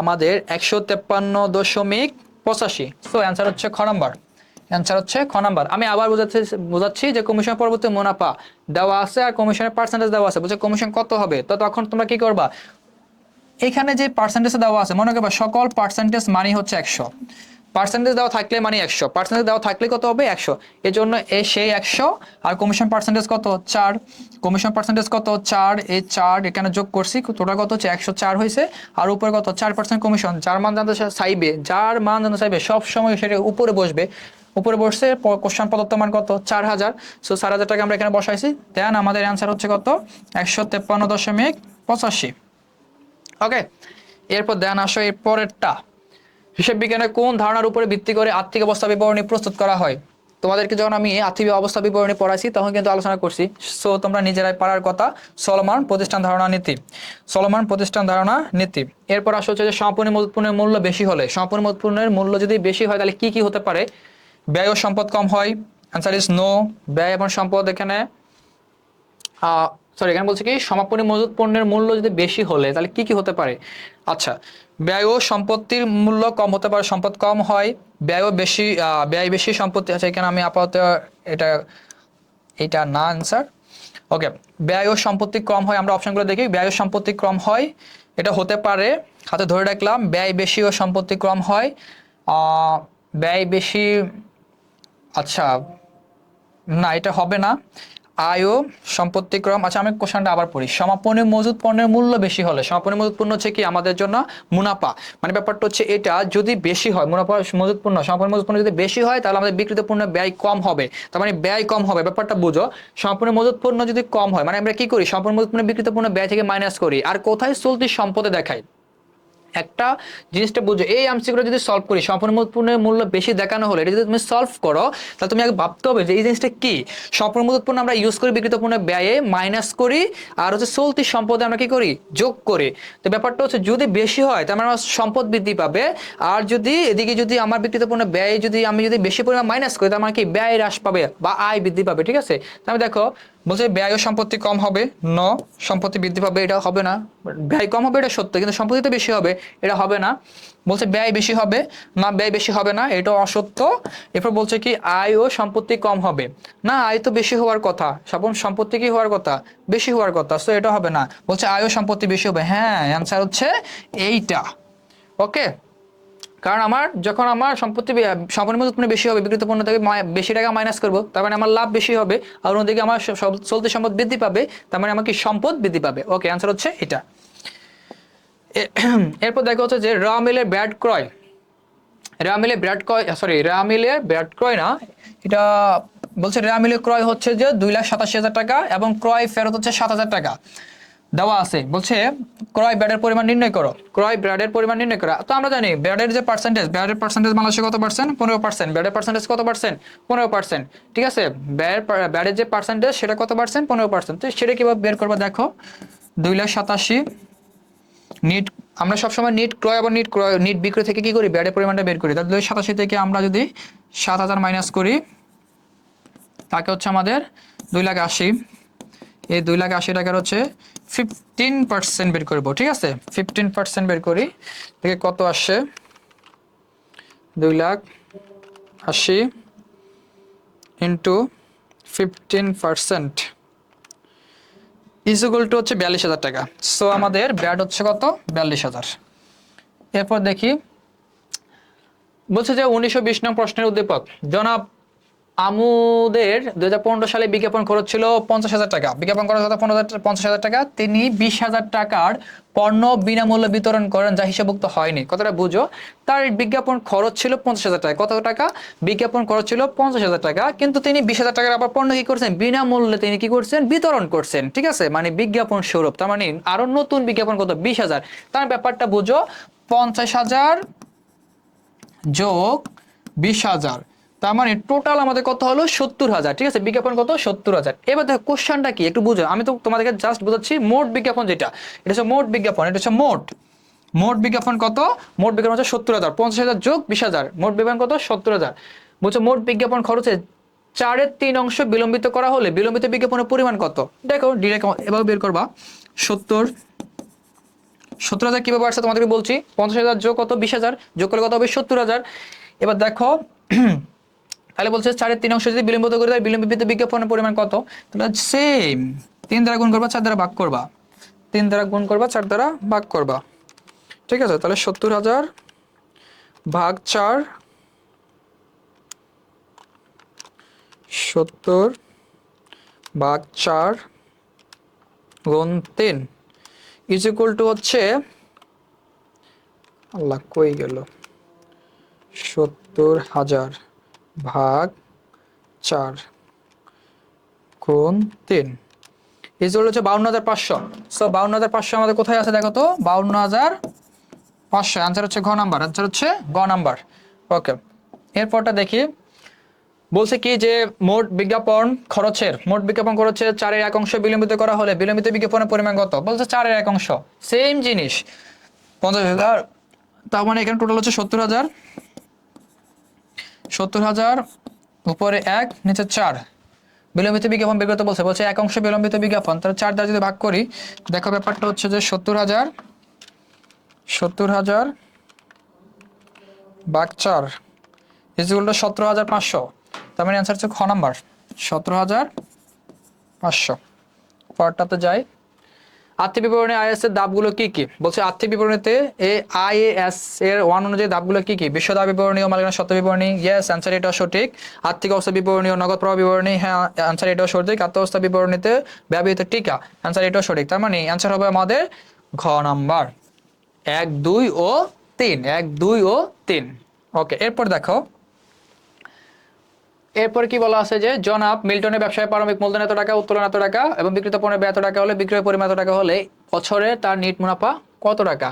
আমাদের 153.85। সো অ্যান্সার হচ্ছে খ নাম্বার। অ্যান্সার হচ্ছে খ নাম্বার। আমি আবার বোঝাচ্ছি যে কমিশন পরবর্তী মুনাফা দেওয়া আছে আর কমিশনের পার্সেন্টেজ দেওয়া আছে, বুঝছে কমিশন কত হবে। তো তখন তোমরা কি করবা? এখানে যে পার্সেন্টেজ দেওয়া আছে মনে করবা সকল পার্সেন্টেজ মানে হচ্ছে 100। পার্সেন্টেজ দেওয়া থাকলে মানে 100, পার্সেন্টেজ দেওয়া থাকলে কত হবে? 100। এর জন্য সেই 100 আর কমিশন পার্সেন্টেজ কত? 4। কমিশন পার্সেন্টেজ কত? 4। এই 4 এখানে যোগ করছি, টোটাল কত হচ্ছে? 104 হয়েছে। আর উপরে কত? 4% কমিশন। যার মান জানতে চাইবে, যার মান জানতে চাইবে সব সময় সেটা উপরে বসবে। উপরে বসছে, কোশ্চেন প্রদত্ত মান কত 4000, সো 4000 টাকা আমরা এখানে বসাইছি, দেন আমাদের অ্যান্সার হচ্ছে কত 153.85। ওকে, এরপর দেন আসো এর পরেরটা, হিসাব বিজ্ঞানের কোন ধারণার উপরে ভিত্তি করে আর্থিক অবস্থা বিবরণী প্রস্তুত করা হয়? তোমাদেরকে যখন আমি আর্থিক অবস্থা বিবরণী পড়াইছি তখন কিন্তু আলোচনা করছি, সো তোমরা নিজেরাই পারার কথা। সলোমন প্রতিষ্ঠান ধারণা নীতি, সলোমন প্রতিষ্ঠান ধারণা নীতি। এরপর আসা হচ্ছে যে সমাপনী মজুত পণ্যের মূল্য বেশি হলে, সমাপনী মজুত পণ্যের মূল্য যদি বেশি হয় তাহলে কি কি হতে পারে? ব্যয় ও সম্পদ কম হয়, অ্যান্সার ইজ নো। ব্যয় এবং সম্পদ এখানে সরি এখানে বলছে কি সমাপনী মজুত পণ্যের মূল্য যদি বেশি হলে তাহলে কি কি হতে পারে? আচ্ছা, ব্যয় ও সম্পত্তির মূল্য কম হতে পারে, সম্পদ কম হয়, ব্যয় বেশি, ব্যয় বেশি সম্পত্তি। আচ্ছা এখানে আমি আপাতত এটা এটা না অ্যান্সার। ওকে, ব্যয় ও সম্পত্তি কম হয়, আমরা অপশনগুলো দেখি। ব্যয় ও সম্পত্তি কম হয়, এটা হতে পারে, হাতে ধরে রাখলাম। ব্যয় বেশি ও সম্পত্তি কম হয়, ব্যয় বেশি, আচ্ছা না এটা হবে না। আয় ও সম্পত্তি ক্রম, আচ্ছা আমি কোশ্চেনটা আবার পড়ি। সমাপনী মজুত পণ্যের মূল্য বেশি হলে, সমাপনী মজুত পণ্য হচ্ছে কি আমাদের জন্য মুনাফা, মানে ব্যাপারটা হচ্ছে এটা যদি বেশি হয়, মুনাফা মজুত পণ্য, সমাপনী মজুত পণ্য যদি বেশি হয় তাহলে আমাদের বিক্রিত পণ্যের ব্যয় কম হবে, তার মানে ব্যয় কম হবে, ব্যাপারটা বুঝো। সমাপনী মজুত পণ্য যদি কম হয় মানে আমরা কি করি, সমাপনী মজুত পণ্য বিক্রিত পণ্য ব্যয় থেকে মাইনাস করি, আর কোথায় চলতি সম্পদে দেখাই। একটা জিনিসটা বুঝো, এই এমসিকিউটা যদি সলভ করি, সম্পূর্ণ পণ্যের মূল্য বেশি দেখানো হলে এটা যদি তুমি সলভ করো তাহলে তুমি আগে ভাবতে হবে যে এই জিনিসটা কি। সম্পূর্ণ পণ্য আমরা ইউজ করি বিক্রিত পণ্যের ব্যয়ে মাইনাস করি, আর হচ্ছে চলতি সম্পদে আমরা কি করি যোগ করি। তো ব্যাপারটা হচ্ছে যদি বেশি হয় তার মানে আমার সম্পদ বৃদ্ধি পাবে, আর যদি এদিকে যদি আমার বিক্রিত পণ্যের ব্যয় যদি আমি যদি বেশি পরিমাণ মাইনাস করি তার মানে কি ব্যয় হ্রাস পাবে বা আয় বৃদ্ধি পাবে, ঠিক আছে। তাহলে দেখো বলছে ব্যয় ও সম্পত্তি কম হবে, ন সম্পত্তি বৃদ্ধি পাবে, এটা হবে না। ব্যয় কম হবে এটা সত্য, কিন্তু সম্পত্তি তো বেশি হবে, এটা হবে না। বলছে ব্যয় বেশি হবে, না ব্যয় বেশি হবে না, এটা অসত্য। এরপর বলছে কি আয় ও সম্পত্তি কম হবে, না আয় তো বেশি হওয়ার কথা, সম্পত্তি কি হওয়ার কথা বেশি হওয়ার কথা, তো এটা হবে না। বলছে আয় ও সম্পত্তি বেশি হবে, হ্যাঁ অ্যান্সার হচ্ছে এইটা। ওকে, কারণ আমার যখন আমার সম্পত্তি সম্পূর্ণ মজুত পণ্য বেশি হবে, বিক্রিত পণ্য থেকে বেশি টাকা মাইনাস করবো, তার মানে আমার লাভ বেশি হবে, আর অন্যদিকে আমার চলতি সম্পদ বৃদ্ধি পাবে, তার মানে আমার কি সম্পদ বৃদ্ধি পাবে। ওকে, অ্যান্সার হচ্ছে এটা। এরপর দেখা হচ্ছে যে র মিলের ব্যাট ক্রয়, রা মিলে ব্যাট ক্রয়, সরি রা মিলে ব্যাট ক্রয় না, এটা বলছে রা মিলে ক্রয় হচ্ছে যে 2,87,000 টাকা এবং ক্রয় ফেরত হচ্ছে 7,000 টাকা দেওয়া আছে। বলছে ক্রয় ব্যাডের পরিমাণ নির্ণয় করো, ক্রয় ব্যাডের পরিমাণ নির্ণয় করা। তো আমরা জানি ব্যাডের যে পার্সেন্টেজ, ব্যাডের পার্সেন্টেজ বাংলাদেশে কত পার্সেন্ট? 15%। ব্যাডের পার্সেন্টেজ কত পার্সেন্ট? 15%, ঠিক আছে। ব্যাডের যে পার্সেন্টেজ সেটা কত পার্সেন্ট? 15%। তো সেটা কিভাবে বের করবো দেখো, 2,87,000 নিট, আমরা সবসময় নিট ক্রয় আবার নিট ক্রয় নিট বিক্রয় থেকে কি করি ব্যাডের পরিমাণটা বের করি। তাহলে 2,87,000 থেকে আমরা যদি 7,000 মাইনাস করি তাকে হচ্ছে আমাদের 2,80,000, এই 2,80,000 টাকার হচ্ছে 15% বের করবো, ঠিক আছে। 15% বের করি, থেকে কত আসে 2,80,000 ইন্টু 15% ইকুয়াল টু হচ্ছে 42,000 টাকা। সো আমাদের ব্যাড হচ্ছে কত 42,000। এরপর দেখি বলছে যে 1920 নং প্রশ্নের উদ্দীপক, জনাব আমুদের 2015 সালে বিজ্ঞাপন খরচ ছিল 50,000 টাকা, বিজ্ঞাপন খরচ হতো 50,000 টাকা, তিনি 20,000 টাকার পণ্য বিনামূল্যে বিতরণ করেন যা হিসাবভুক্ত হয়নি। কথাটা বুঝো, তার বিজ্ঞাপন খরচ ছিল 50,000 টাকা, কত টাকা বিজ্ঞাপন খরচ ছিল 50,000 টাকা, কিন্তু তিনি 20,000 টাকার আবার পণ্য কি করছেন বিনামূল্যে তিনি কি করছেন বিতরণ করছেন, ঠিক আছে, মানে বিজ্ঞাপন স্বরূপ, তার মানে আরো নতুন বিজ্ঞাপন কত 20,000। তার ব্যাপারটা বুঝো, 50,000 যোগ 20,000, তার মানে টোটাল আমাদের কত হলো 70,000, ঠিক আছে, বিজ্ঞাপন কত 70,000। এবার দেখো কোশ্চেনটা কি একটু বুঝো, আমি তো তোমাদেরকে জাস্ট বোঝাচ্ছি মোট বিজ্ঞাপন যেটা, এটা হচ্ছে মোট বিজ্ঞাপন, এটা হচ্ছে মোট বিজ্ঞাপন কত, মোট বিজ্ঞাপন হচ্ছে 70,000, 50,000 যোগ 20,000, মোট বিজ্ঞাপন কত 70,000। বলছে মোট বিজ্ঞাপন খরচে 4/3 অংশ বিলম্বিত করা হলে বিলম্বিত বিজ্ঞাপনের পরিমাণ কত। দেখো ডিরেক্ট এভাবে বের করবা, 70,000 কিভাবে আসছে তোমাদেরকে বলছি, 50,000 যোগ কত 20,000, যোগ করলে কত হবে 70,000। এবার দেখো তাহলে বলছে 4/3 অংশ যদি বিলম্বিত করে দেয় বিলম্বিত বিজ্ঞাপনের পরিমাণ কত, তাহলে সেম 3 দ্বারা গুণ করবা 4 দ্বারা ভাগ করবা, 3 দ্বারা গুণ করবা 4 দ্বারা ভাগ করবা, ঠিক আছে। তাহলে 70,000 ভাগ 4, 70 ভাগ 4 গুণ 3 ইজ ইকুয়াল টু হচ্ছে, আল্লাহ কই গেল, 70,000 ভাগ 4 গুণ 3 ইকুয়াল হচ্ছে 52,500। সো 52,500 আমাদের কোথায় আছে দেখো তো, 52,500 অ্যান্সার হচ্ছে ঘ নাম্বার, অ্যান্সার হচ্ছে গ নাম্বার। ওকে, এরপরটা দেখি। বলছে কি যে মোট বিজ্ঞাপন খরচের 1/4 বিলম্বিত করা হলে বিলম্বিত বিজ্ঞাপনের পরিমাণ কত? বলছে 1/4, সেম জিনিস 50,000, তার মানে এখানে টোটাল হচ্ছে 70,000, 70,000 উপরে 1 নিচে 4 বিলম্বিত বিজ্ঞাপন বের করতে বলছে। বলছে 1 অংশ বিলম্বিত বিজ্ঞাপন, তাহলে 4 দ্বারা যদি ভাগ করি, দেখো ব্যাপারটা হচ্ছে যে 70,000 ভাগ 4 ইকুয়াল টু 17,500। তার মানে অ্যান্সার হচ্ছে খ নাম্বার, 17,500। পরেরটাতে যাই। আর্থিক বিবরণী আইএস এর ধাপগুলো কি কি? বলছে আর্থিক বিবরণীতে আইএএস এর 1 অনুযায়ী ধাপগুলো কি কি? বিশ্ব দায় বিবরণী ও মালিকানা সত্ত্ব বিবরণী, ইয়েস অ্যান্সার এটাও সঠিক। আর্থিক অবস্থা বিবরণী ও নগদ প্রবাহ বিবরণী, হ্যাঁ অ্যান্সার এটাও সঠিক। আর্থিক অবস্থা বিবরণীতে ব্যবহৃত টিকা, অ্যান্সার এটাও সঠিক। তার মানে অ্যান্সার হবে আমাদের ঘ নাম্বার, 1, 2 ও 3, 1, 2 ও 3। ওকে, এরপর দেখো, এরপর কি বলা আছে যে জনাব মিল্টনের ব্যবসায় প্রারম্ভিক মূলধন এত টাকা, উত্তোলন এত টাকা এবং বিক্রিত পণ্যের ব্যয় এত টাকা হলে, বিক্রয় পরিমাণ এত টাকা হলে বছরে তার নিট মুনাফা কত টাকা?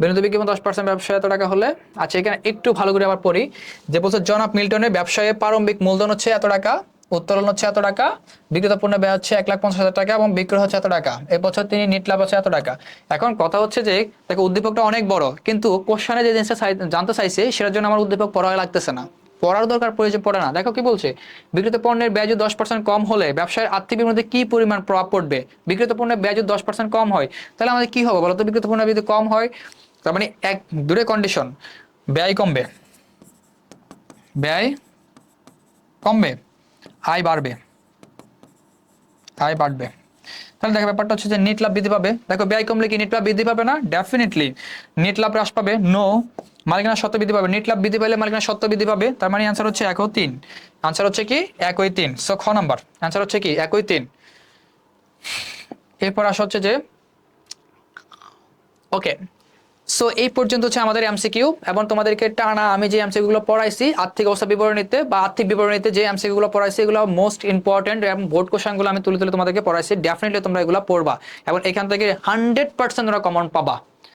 বিনোদন বিজ্ঞাপন 10% ব্যবসায় এত টাকা হলে, আচ্ছা এখানে একটু ভালো করে আবার পড়ি। যে বলছে জনাব মিল্টনের ব্যবসায় প্রারম্ভিক মূলধন হচ্ছে এত টাকা, উত্তোলন হচ্ছে এত টাকা, বিক্রিত পণ্যের ব্যয় হচ্ছে 1,50,000 টাকা এবং বিক্রয় হচ্ছে এত টাকা, এই বছর তিনি নিট লাভ হচ্ছে এত টাকা। এখন কথা হচ্ছে যে দেখো উদ্দীপকটা অনেক বড়, কিন্তু কোশ্চেনে যে জিনিসটা জানতে চাইছে সেটার জন্য আমার উদ্দীপক পড়া লাগতেছে না, পড়ার দরকার প্রয়োজন পড়ে না। দেখো কি বলছে, বিক্রিত পণ্যের ব্যয় যদি 10% কম হলে ব্যবসায়ের আর্থিক বিবরণীতে কি পরিমাণ প্রভাব পড়বে? বিক্রিত পণ্যের ব্যয় যদি 10% কম হয় তাহলে আমাদের কি হবে বলতো? বিক্রিত পণ্যের ব্যয় যদি কম হয় তার মানে এক দূরে কন্ডিশন, ব্যয় কমবে, ব্যয় কমবে, আয় বাড়বে, আয় বাড়বে। তাহলে দেখো ব্যাপারটা হচ্ছে যে নেট লাভ বৃদ্ধি পাবে। দেখো ব্যয় কমলে কি নেট লাভ বৃদ্ধি পাবে না? ডেফিনেটলি নেট লাভ হ্রাস পাবে, নো। মালিকানা সত্ত্ব বৃদ্ধি পাবে, নেট লাভ বৃদ্ধি পাইলে মালিকানা সত্ত্ব বৃদ্ধি পাবে। তার মানে অ্যান্সার হচ্ছে 1 ও 3, অ্যান্সার হচ্ছে কি 1 ও 3। সো খ নাম্বার অ্যান্সার হচ্ছে কি 1 ও 3। এরপর আসা হচ্ছে যে ওকে, সো এই পর্যন্ত হচ্ছে আমাদের এমসিকিউ, এবং তোমাদেরকে টানা আমি যে এমসিকিউ গুলো পড়াইছি আর্থিক অবস্থা বিবরণীতে বা আর্থিক বিবরণীতে যে এমসিকিউ গুলো পড়াইছি এগুলো মোস্ট ইম্পর্টেন্ট, এবং বোর্ড কোশ্চেন গুলো আমি তুলে তুলে তোমাদেরকে পড়াইছি। ডেফিনেটলি তোমরা এগুলো পড়বা এবং এখান থেকে 100% তোমরা কমন পাবা।